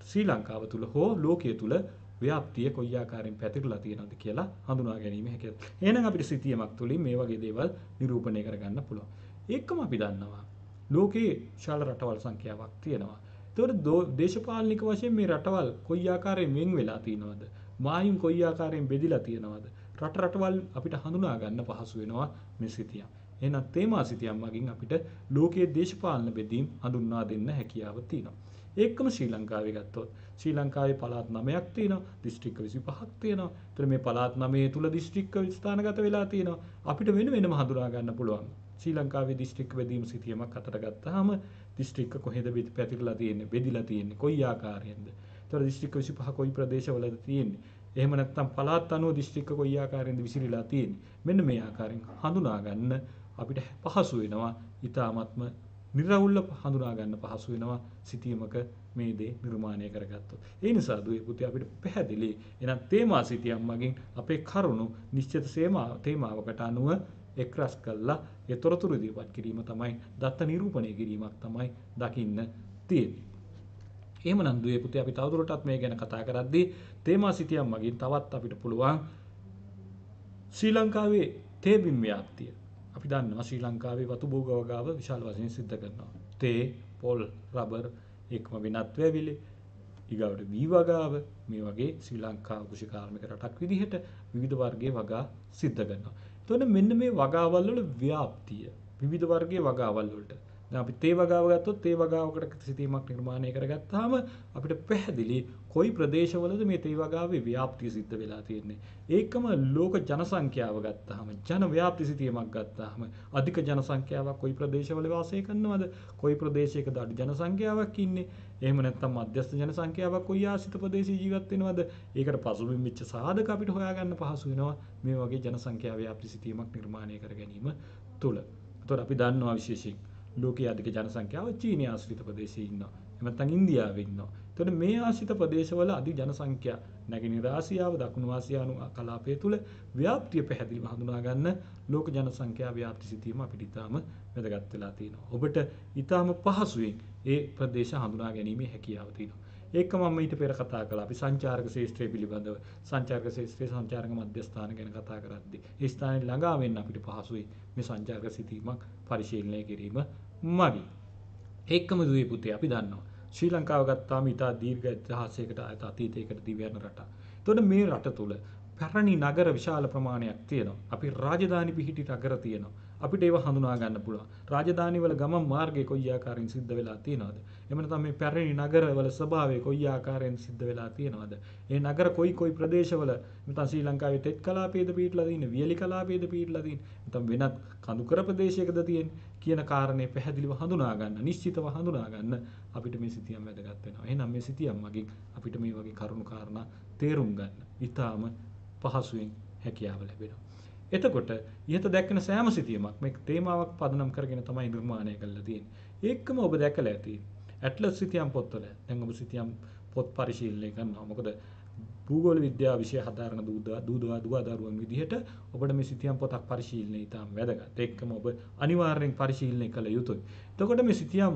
ශ්‍රී ලංකාව තුල හෝ ලෝකයේ තුල ව්‍යාප්තිය කොයි ආකාරයෙන් පැතිරලා තියෙනවද කියලා හඳුනා ගැනීම හැකියි. එහෙනම් අපිට සිතියමක් තුලින් මේ වගේ දේවල් නිරූපණය කරගන්න පුළුවන්. ඒකම අපි දන්නවා ලෝකයේ විශාල රටවල් සංඛ්‍යාවක් තියෙනවා. ඒතකොට දේශපාලනික වශයෙන් මේ රටවල් කොයි ආකාරයෙන් වෙන් වෙලා තියෙනවද? මායිම් කොයි ආකාරයෙන් බෙදිලා තියෙනවද? රටවල් අපිට හඳුනා ගන්න පහසු වෙනවා මේ සිතියම්. එහෙනම් තේමා සිතියම් මගින් අපිට ලෝකයේ දේශපාලන බෙදීම් හඳුන්වා දෙන්න හැකියාව තියෙනවා. ඒකම ශ්‍රී ලංකාවේ ගත්තොත් ශ්‍රී ලංකාවේ පළාත් 9ක් තියෙනවා, දිස්ත්‍රික්ක 25ක් තියෙනවා. ඒතර මේ පළාත් 9 තුල දිස්ත්‍රික්ක ස්ථානගත වෙලා තියෙනවා. අපිට වෙන වෙනම හඳුනා ගන්න පුළුවන්. ශ්‍රී ලංකාවේ දිස්ත්‍රික්ක බෙදීම සිතියමක් අතට ගත්තාම දිස්ත්‍රික්ක කොහෙද පැතිරලා තියෙන්නේ, බෙදිලා තියෙන්නේ, කොයි ආකාරයෙන්ද? ඒතර දිස්ත්‍රික්ක 25 කොයි ප්‍රදේශවලද තියෙන්නේ? එහෙම නැත්නම් පළාත් 90 දිස්ත්‍රික්ක කොයි ආකාරයෙන්ද විසිරීලා තියෙන්නේ? මෙන්න මේ ආකාරයෙන් හඳුනා ගන්න අපිට පහසු වෙනවා. ඊටාත්ම නිර්වුල්ව හඳුනා ගන්න පහසු වෙනවා සිතියමක මේ දේ නිර්මාණය කරගත්තොත්. ඒ නිසා දුවේ පුතේ අපිට පැහැදිලි එනම් තේමා සිතියම් මගින් අපේ කරුණු නිශ්චිත තේමාවකට අනුව එක්රස් කළා ඒ තොරතුරු ඉදිරිපත් කිරීම තමයි දත්ත නිරූපණය කිරීමක් තමයි දකින්න තියෙන්නේ. එහෙමනම් දුවේ පුතේ අපි තවදුරටත් මේ ගැන කතා කරද්දී තේමා සිතියම් මගින් තවත් අපිට පුළුවන් ශ්‍රී ලංකාවේ තේබිම් ව්‍යාප්තිය අපි දන්නවා ශ්‍රී ලංකාවේ වතු භෝග වගාව විශාල වශයෙන් සිද්ධ කරනවා. තේ, පොල්, රබර්, ඒකම වෙනත් වැවිලි, ඊගාවට වී වගාව මේ වගේ ශ්‍රී ලංකාව කෘෂිකාර්මික රටක් විදිහට විවිධ වර්ගයේ වගා සිද්ධ කරනවා. එතකොට මෙන්න මේ වගාවල් වල ව්‍යාප්තිය විවිධ වර්ගයේ වගාවල් වලට දැන් අපි තේ වගාව ගත්තොත් තේ වගාවකට සිතීමක් නිර්මාණය කරගත්තාම අපිට පැහැදිලි කොයි ප්‍රදේශවලද මේ තේ වගාවේ ව්‍යාප්තිය සිද්ධ වෙලා තියෙන්නේ. ඒකම ලෝක ජනසංඛ්‍යාව ගත්තාම ජන ව්‍යාප්ති සිතීමක් ගත්තාම අධික ජනසංඛ්‍යාවක් කොයි ප්‍රදේශවල වාසය කරනවද? කොයි ප්‍රදේශයකද අඩු ජනසංඛ්‍යාවක් ඉන්නේ? එහෙම නැත්නම් මධ්‍යස්ථ ජනසංඛ්‍යාවක් කොයි ආශ්‍රිත ප්‍රදේශයේ ජීවත් වෙනවද? ඒකට පසුබිම් වෙච්ච සාධක අපිට හොයාගන්න පහසු වෙනවා මේ වගේ ජනසංඛ්‍යා ව්‍යාප්ති සිතීමක් නිර්මාණය කර ගැනීම තුළ. ඒතකොට අපි දන්නවා විශේෂයෙන් ලෝකයේ අධික ජනසංඛ්‍යාව චීනය ආශ්‍රිත ප්‍රදේශයේ ඉන්නවා. එහෙම නැත්නම් ඉන්දියාවේ ඉන්නවා. එතකොට මේ ආශ්‍රිත ප්‍රදේශවල අධි ජනසංඛ්‍යා නැගෙනහිර ආසියාව දකුණු ආසියානු කලාපය තුළ ව්‍යාප්තිය පැහැදිලිව හඳුනා ගන්න ලෝක ජනසංඛ්‍යා ව්‍යාප්ති සිතීම අපිට ඉතාම වැදගත් වෙලා තියෙනවා. ඔබට ඉතාම පහසුවෙන් ඒ ප්‍රදේශ හඳුනා ගැනීමේ හැකියාව තියෙනවා. ඒක මම ඊට පෙර කතා කළා. අපි සංචාරක ශාස්ත්‍රය පිළිබඳව සංචාරක ශාස්ත්‍රයේ සංචාරක මධ්‍යස්ථාන ගැන කතා කරද්දී ඒ ස්ථානයේ ළඟා වෙන්න අපිට පහසුයි මේ සංචාරක සිතීමක් පරිශීලනය කිරීම මගින්. ඒකම දුවේ පුතේ අපි දන්නවා ශ්‍රී ලංකාව ගත්තාම ඉතා දීර්ඝ ඉතිහාසයකට අතීතයකට දිවයන රටක්. එතකොට මේ රට තුල පැරණි නගර විශාල ප්‍රමාණයක් තියෙනවා. අපි රාජධානි පිහිටි නගර තියෙනවා. අපිට ඒව හඳුනා ගන්න පුළුවන්. රාජධානි වල ගමන් මාර්ගය කොයි ආකාරයෙන් සිද්ධ වෙලා තියෙනවද? එහෙම නැත්නම් මේ පැරණි නගරවල ස්වභාවය කොයි ආකාරයෙන් සිද්ධ වෙලා තියෙනවද? ඒ නගර කොයි ප්‍රදේශවල නැත්නම් ශ්‍රී ලංකාවේ තෙත් කලාපයේද පිහිටලා තියෙන්නේ, වියලි කලාපයේද පිහිටලා තියෙන්නේ, නැත්නම් වෙනත් කඳුකර ප්‍රදේශයකද තියෙන්නේ කියන කාරණේ පැහැදිලිව හඳුනා ගන්න, නිශ්චිතව හඳුනා ගන්න අපිට මේ සිතියම් වැදගත් වෙනවා. එහෙනම් මේ සිතියම් මගින් අපිට මේ වගේ කරුණු කාරණා තේරුම් ගන්න ඊටාම පහසුවෙන් හැකියාව ලැබෙනවා. එතකොට ඉහත දැක්වෙන සෑම සිතියමක් මේ තේමාවක් පදනම් කරගෙන තමයි නිර්මාණය කරලා තියෙන්නේ. ඒකම ඔබ දැකලා ඇති. ඇට්ලස් සිතියම් පොත්වල දැන් ඔබ සිතියම් පොත් පරිශීලනය කරනවා. මොකද භූගෝල විද්‍යාව විෂය හදාරන දුවදරුවන් විදිහට ඔබට මේ සිතියම් පොතක් පරිශීලනය ඉතාම වැදගත්. ඒකම ඔබ අනිවාර්යෙන් පරිශීලනය කළ යුතුයි. එතකොට මේ සිතියම්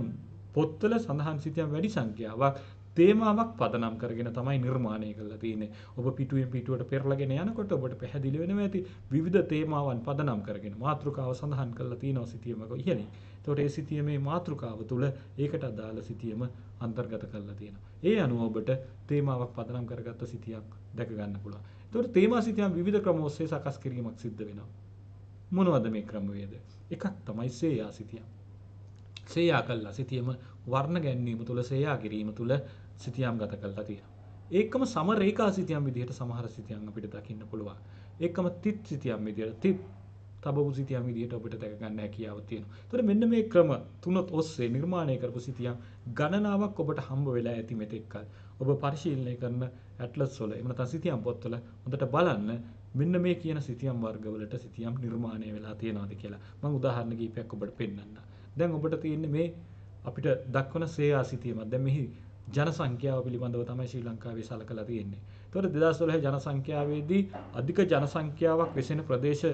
පොත්වල සඳහන් සිතියම් වැඩි සංඛ්‍යාවක් තේමාවක් පදනම් කරගෙන තමයි නිර්මාණය කරලා තියෙන්නේ. ඔබ පිටුවෙන් පිටුවට පෙරලගෙන යනකොට ඔබට පැහැදිලි වෙනවා ඇති විවිධ තේමාවන් පදනම් කරගෙන මාතෘකාව සඳහන් කරලා තියෙනවා සිතියමක ඉහළින්. එතකොට ඒ සිතියමේ මාතෘකාව තුළ ඒකට අදාළ සිතියම අන්තර්ගත කරලා තියෙනවා. ඒ අනුව ඔබට තේමාවක් පදනම් කරගත්ත සිතියක් දැක ගන්න පුළුවන්. එතකොට තේමා සිතියම් විවිධ ක්‍රම ඔස්සේ සකස් කිරීමක් සිද්ධ වෙනවා. මොනවද මේ ක්‍රමවේද? එකක් තමයි සේයා සිතියම්. සේයා කළා සිතියම වර්ණ ගැන්වීම තුළ සේයා කිරීම තුළ සිතියම් ගත කරලා තියෙනවා. ඒකම සම රේඛා සිතියම් විදිහට සමහර සිතියම් අපිට දකින්න පුළුවන්. ඒකම තිත් සිතියම් විදිහට තිත් තබපු සිතියම් විදිහට අපිට දැක ගන්න හැකියාව තියෙනවා. ඒතකොට මෙන්න මේ ක්‍රම තුනත් ඔස්සේ නිර්මාණය කරපු සිතියම් ගණනාවක් ඔබට හම්බ වෙලා ඇති මෙතෙක් කල. ඔබ පරිශීලනය කරන ඇට්ලස් වල එහෙම නැත්නම් සිතියම් පොත්වල හොඳට බලන්න මෙන්න මේ කියන සිතියම් වර්ගවලට සිතියම් නිර්මාණය වෙලා තියෙනවාද කියලා. මම උදාහරණ කිහිපයක් ඔබට පෙන්නන්නම්. දැන් ඔබට තියෙන්නේ මේ අපිට දක්වන සේයා සිතියමක්. දැන් මෙහි ජනසංඛ්‍යාව පිළිබඳව තමයි ශ්‍රී ලංකාවේ සලකලා තියෙන්නේ. ඒතකොට 2012 ජනසංඛ්‍යාවේදී අධික ජනසංඛ්‍යාවක් වෙසෙන ප්‍රදේශ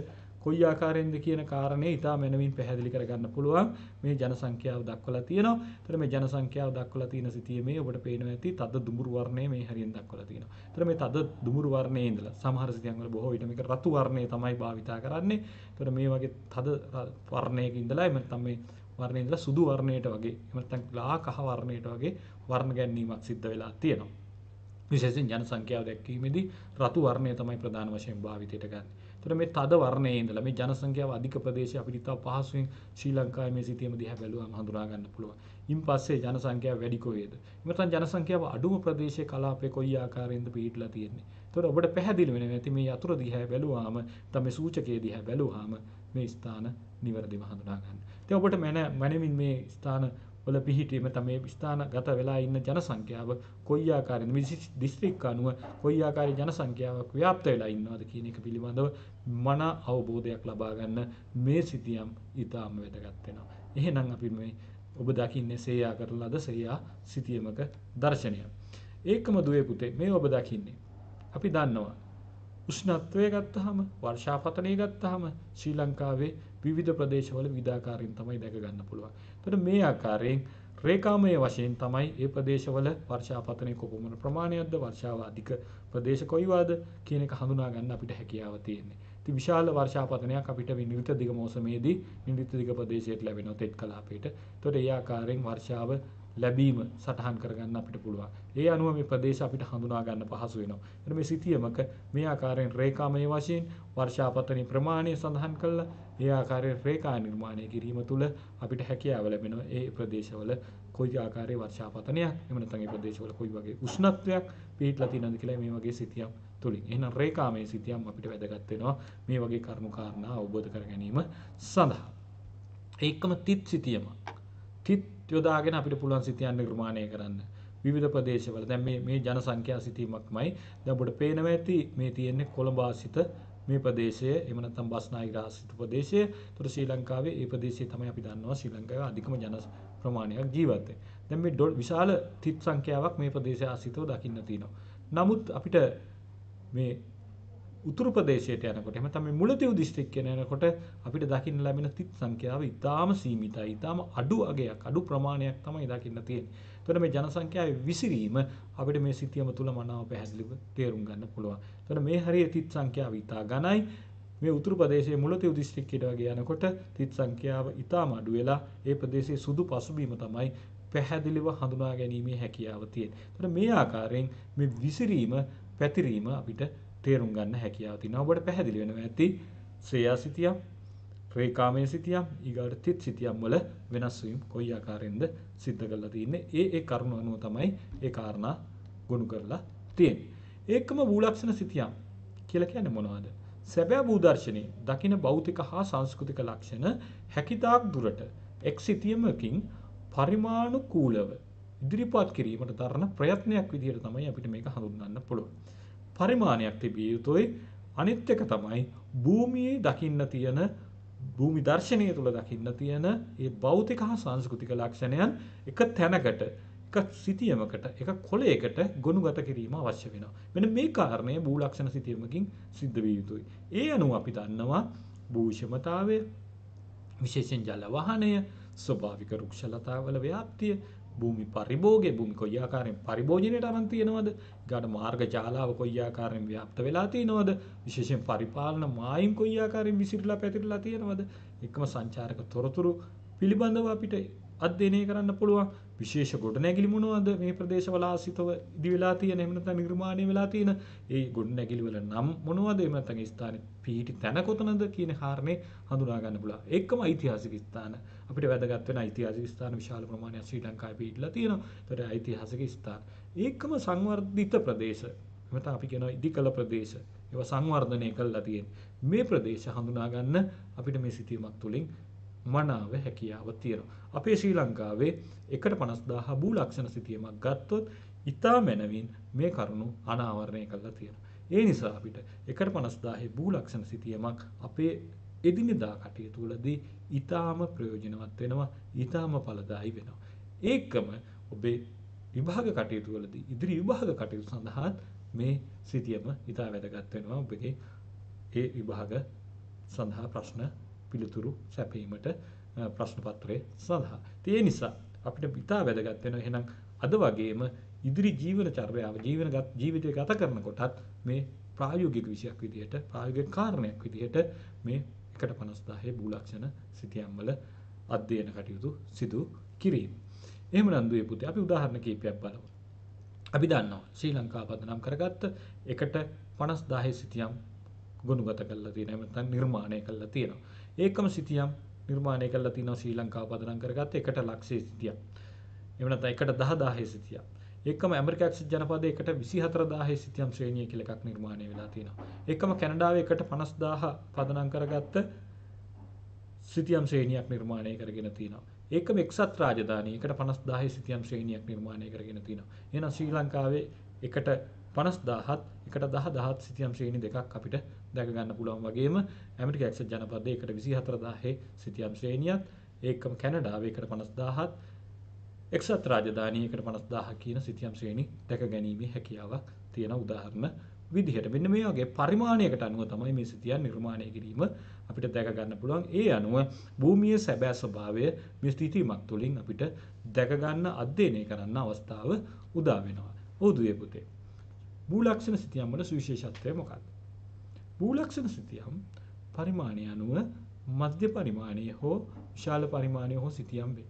කොයි ආකාරයෙන්ද කියන කාරණේ ඉතා මැනවින් පැහැදිලි කරගන්න පුළුවන් මේ ජනසංඛ්‍යාව දක්වලා තියෙනවා. ඒතර මේ ජනසංඛ්‍යාව දක්වලා තියෙන සිතියමේ ඔබට පේනවා ඇති තද දුඹුරු වර්ණය මේ හරියෙන් දක්වලා තියෙනවා. ඒතර මේ තද දුඹුරු වර්ණයේ ඉඳලා සමහර සිතියම් වල බොහෝ විට මේක රතු වර්ණය තමයි භාවිතා කරන්නේ. ඒතර මේ වගේ තද වර්ණයක ඉඳලා එහෙම නැත්නම් මේ වර්ණයේ ඉඳලා සුදු වර්ණයට වගේ එහෙම නැත්නම් ලා කහ වර්ණයට වගේ වර්ණ ගැන්වීමක් සිද්ධ වෙලා තියෙනවා. විශේෂයෙන් ජනසංඛ්‍යාව දැක්වීමේදී රතු වර්ණය තමයි ප්‍රධාන වශයෙන් භාවිතයට ගන්න. ඒතර මේ තද වර්ණයේ ඉඳලා මේ ජනසංඛ්‍යාව අධික ප්‍රදේශය අපිට ඉතාම පහසුවෙන් ශ්‍රී ලංකාවේ මේ සිතියම දිහා බැලුවම හඳුනා ගන්න පුළුවන්. ඉන් පස්සේ ජනසංඛ්‍යාව වැඩි කොහෙද? එහෙම නැත්නම් ජනසංඛ්‍යාව අඩුම ප්‍රදේශයේ කලාපේ කොයි ආකාරයෙන්ද පිහිටලා තියෙන්නේ? ඒතර ඔබට පැහැදිලි වෙනවා ඇති මේ යතුරු දිහා බැලුවාම නැත්නම් මේ සූචකයේ දිහා බැලුවාම මේ ස්ථාන නිවැරදිව හඳුනා ගන්න. ඉතින් ඔබට මනමින් මේ ස්ථාන වල පිහිටීම තමයි ස්ථානගත වෙලා ඉන්න ජනසංඛ්‍යාව කොයි ආකාරයෙන්ද මේ දිස්ත්‍රික්ක අනුව කොයි ආකාරයේ ජනසංඛ්‍යාවක් ව්‍යාප්ත වෙලා ඉන්නවද කියන එක පිළිබඳව මන අවබෝධයක් ලබා ගන්න මේ සිතියම් ඉතාම වැදගත් වෙනවා. එහෙනම් අපි මේ ඔබ දකින්නේ සේයා කරලාද සේයා සිතියමක දර්ශනය. ඒකම දුවේ පුතේ මේ ඔබ දකින්නේ. අපි දන්නවා උෂ්ණත්වය ගත්තාම වර්ෂාපතනය ගත්තාම ශ්‍රී ලංකාවේ විවිධ ප්‍රදේශවල විවිධාකාරයෙන් තමයි දැක ගන්න පුළුවන්. එතකොට මේ ආකාරයෙන් රේඛාමය වශයෙන් තමයි මේ ප්‍රදේශවල වර්ෂාපතනයේ කොපමණ ප්‍රමාණයක්ද වර්ෂාව අධික ප්‍රදේශ කොයිවාද කියන එක හඳුනා ගන්න අපිට හැකියාව තියෙන්නේ. ඉතින් විශාල වර්ෂාපතනයක් අපිට නිරිත දිග මෝසමේදී නිරිත දිග ප්‍රදේශයට ලැබෙනවා තෙත් කලාපයට. එතකොට ඒ ආකාරයෙන් වර්ෂාව ලැබීම සටහන් කරගන්න අපිට පුළුවන්. ඒ අනුව මේ ප්‍රදේශ අපිට හඳුනා ගන්න පහසු වෙනවා. එතන මේ සිතියමක මේ ආකාරයෙන් රේඛාමය වශයෙන් වර්ෂාපතනයේ ප්‍රමාණය සඳහන් කළා. ඒ ආකාරයෙන් රේඛා නිර්මාණය කිරීම තුළ අපිට හැකියාව ලැබෙනවා ඒ ප්‍රදේශවල කොයි ආකාරයේ වර්ෂාපතනයක් එහෙම නැත්නම් ඒ ප්‍රදේශවල කොයි වගේ උෂ්ණත්වයක් පිහිටලා තියෙනවද කියලා මේ වගේ සිතියම් තුලින්. එහෙනම් රේඛාමය සිතියම් අපිට වැදගත් වෙනවා මේ වගේ කරුණු කාරණා අවබෝධ කර ගැනීම සඳහා. ඒකම තිත් සිතියම. තිත් යොදාගෙන අපිට පුළුවන් සිතියම් නිර්මාණය කරන්න. විවිධ ප්‍රදේශවල දැන් මේ ජනසංඛ්‍යා සිතීමක්මයි දැන් ඔබට පේනවා ඇති මේ තියෙන්නේ කොළඹ ආසිත මේ ප්‍රදේශය එහෙම නැත්නම් බස්නාහිර ආසිත ප්‍රදේශය. ඒතර ශ්‍රී ලංකාවේ මේ ප්‍රදේශයේ තමයි අපි දන්නවා ශ්‍රී ලංකාවේ අධිකම ජන ප්‍රමාණයක් ජීවත් වෙන්නේ. දැන් මේ විශාල තිත් සංඛ්‍යාවක් මේ ප්‍රදේශය ආසිතව දකින්න තියෙනවා. නමුත් අපිට මේ උතුරු ප්‍රදේශයට යනකොට එහෙම තමයි මුලතිව් දිස්ත්‍රික්කයට යනකොට අපිට දකින්න ලැබෙන තිත් සංඛ්‍යාව ඉතාම සීමිතයි. ඉතාම අඩු අගයක් අඩු ප්‍රමාණයක් තමයි දකින්න තියෙන්නේ. එතකොට මේ ජනසංඛ්‍යාවේ විසිරීම අපිට මේ සිතියම තුල මනාව පැහැදිලිව තේරුම් ගන්න පුළුවන්. එතකොට මේ හරිය තිත් සංඛ්‍යාව ඉතා ඝනයි. මේ උතුරු ප්‍රදේශයේ මුලතිව් දිස්ත්‍රික්කයට වගේ යනකොට තිත් සංඛ්‍යාව ඉතාම අඩු වෙලා ඒ ප්‍රදේශයේ සුදු පසුබිම තමයි පැහැදිලිව හඳුනා ගැනීමේ හැකියාව තියෙන්නේ. එතකොට මේ ආකාරයෙන් මේ විසිරීම පැතිරීම අපිට තේරුම් ගන්න හැකියාව තියෙනවා. ඔබට පැහැදිලි වෙනවා ඇති ශ්‍රේයා සිතියම්, රේඛාමය සිතියම්, ඊගාට තිත් සිතියම් වල වෙනස් වීම කොයි ආකාරයෙන්ද සිද්ධ කරලා තියෙන්නේ. ඒ කරුණු අනුව තමයි ඒ කාරණා ගොනු කරලා තියෙන්නේ. ඒකම භූලක්ෂණ සිතියම් කියලා කියන්නේ මොනවද? සැබෑ භූදර්ශනයේ දකින භෞතික හා සංස්කෘතික ලක්ෂණ හැකිතාක් දුරට එක් සිතියමකින් පරිමාණුකූලව ඉදිරිපත් කිරීමට දරන ප්‍රයත්නයක් විදිහට තමයි අපිට මේක හඳුන්වන්න පුළුවන්. පරිමාණයක් තිබිය යුතුයි. අනිත් එක තමයි භූමියේ දකින්න තියෙන භූමි දර්ශනය තුළ දකින්න තියෙන ඒ භෞතික හා සංස්කෘතික ලක්ෂණයන් එක තැනකට එක සිතියමකට එක කොළයකට ගොනුගත කිරීම අවශ්‍ය වෙනවා. මෙන්න මේ කාරණය භූලක්ෂණ සිතියමකින් සිද්ධ විය යුතුයි. ඒ අනුව අපි දන්නවා භූෂමතාවය, විශේෂයෙන් ජල වහනය, ස්වභාවික වෘක්ෂලතාවල ව්‍යාප්තිය, භූමි පරිභෝගය, භූමි කොයි ආකාරයෙන් පරිභෝජනයට අරන් තියෙනවද? ඊගාට මාර්ග ජාලාව කොයි ආකාරයෙන් ව්‍යාප්ත වෙලා තියෙනවද? විශේෂයෙන් පරිපාලන මායිම් කොයි ආකාරයෙන් විසිරලා පැතිරලා තියෙනවද? එකම සංචාරක තොරතුරු පිළිබඳව අපිට අධ්‍යයනය කරන්න පුළුවන්. විශේෂ ගොඩනැගිලි මොනවද මේ ප්‍රදේශවල ආසිතව ඉදි වෙලා තියෙන එහෙම නැත්නම් නිර්මාණය වෙලා තියෙන ඒ ගොඩනැගිලි වල නම් මොනවද? එහෙම නැත්නම් ඒ ස්ථානේ පිහිටි තැන කොතනද කියන කාරණේ හඳුනා ගන්න පුළුවන්. ඒකම ඓතිහාසික ස්ථාන අපිට වැදගත් වෙන ඓතිහාසික ස්ථාන විශාල ප්‍රමාණයක් ශ්‍රී ලංකාවේ පිහිටලා තියෙනවා. ඒතර ඓතිහාසික ස්ථාන. ඒකම සංවර්ධිත ප්‍රදේශ. එහෙම නැත්නම් අපි කියනවා ඉදිකල ප්‍රදේශ. ඒවා සංවර්ධනය කළා තියෙන්නේ. මේ ප්‍රදේශ හඳුනා ගන්න අපිට මේ සිතියමක් තුලින් මනාව හැකියාව තියෙනවා. අපේ ශ්‍රී ලංකාවේ 1.50000 භූලක්ෂණ සිතියමක් ගත්තොත් ඉතා මැනවින් මේ කරුණු අනාවරණය කරලා තියෙනවා. ඒ නිසා අපිට 1.50000 භූලක්ෂණ සිතියමක් අපේ එදිනෙදා කටයුතු වලදී ඉතාම ප්‍රයෝජනවත් වෙනවා, ඉතාම ඵලදායී වෙනවා. ඒකම ඔබේ විභාග කටයුතු වලදී ඉදිරි විභාග කටයුතු සඳහා මේ සිතියම ඉතා වැදගත් වෙනවා. ඔබගේ ඒ විභාග සඳහා ප්‍රශ්න පිළිතුරු සැපීමට ප්‍රශ්න පත්‍රය සඳහා. ඒ නිසා අපිට ඉතා වැදගත් වෙනවා එහෙනම් අද වගේම ඉදිරි ජීවන චර්යාව ජීවිතය ගත කරනකොටත් මේ ප්‍රායෝගික විෂයක් විදිහට ප්‍රායෝගික කාරණයක් විදිහට මේ 1.50000 භූලක්ෂණ සිතියම් වල අධ්‍යයන කටයුතු සිදු කිරීම. එහෙමනම් දුවේ පුතේ අපි උදාහරණ කිහිපයක් බලමු. අපි දන්නවා ශ්‍රී ලංකාව පදනම් කරගත්ත 1.50000 සිතියම් ගොනුගත කරලා තියෙනවා. එහෙම නැත්නම් නිර්මාණය කරලා තියෙනවා. ඒකම සිතියම් නිර්මාණය කරලා තියෙනවා ශ්‍රී ලංකාව පදනම් කරගත්ත 1 ලක්ෂයේ සිතියම්. එහෙම නැත්නම් 1.10000 සිතියම්. ඒකම ඇමරිකා එක්සත් ජනපදයේ 1.24000 සිතියම් ශ්‍රේණිය කියලා එකක් නිර්මාණය වෙලා තියෙනවා. ඒකම කැනඩාවේ 1.50000 පදනම් කරගත්ත සිතියම් ශ්‍රේණියක් නිර්මාණය කරගෙන තියෙනවා. ඒකම එක්සත් රාජධානිය 1.50000 සිතියම් ශ්‍රේණියක් නිර්මාණය කරගෙන තියෙනවා. එහෙනම් ශ්‍රී ලංකාවේ 1.50000ත් 1.10000ත් සිතියම් ශ්‍රේණි දෙකක් අපිට දැක ගන්න පුළුවන් වගේම ඇමරිකා එක්සත් ජනපදයේ 1.24000 සිතියම් ශ්‍රේණියත් ඒකම කැනඩාවේ 1.50000ත් එක්සත් රාජධානිය 1.50000 කියන සිතියම් ශ්‍රේණි දැක ගැනීමේ හැකියාවක් තියෙන උදාහරණ විදිහට මෙන්න මේ වගේ පරිමාණයකට අනුව තමයි මේ සිතියම් නිර්මාණය කිරීම අපිට දැක ගන්න පුළුවන්. ඒ අනුව භූමියේ සැබෑ ස්වභාවය මේ සිතියමක් තුළින් අපිට දැක ගන්න අධ්‍යයනය කරන්න අවස්ථාව උදා වෙනවා. ඔව් දුවේ පුතේ. භූලක්ෂණ සිතියම් වල සුවිශේෂත්වය මොකක්ද? භූලක්ෂණ සිතියම් පරිමාණය අනුව මධ්‍ය පරිමාණයේ හෝ විශාල පරිමාණයේ හෝ සිතියම් වේ.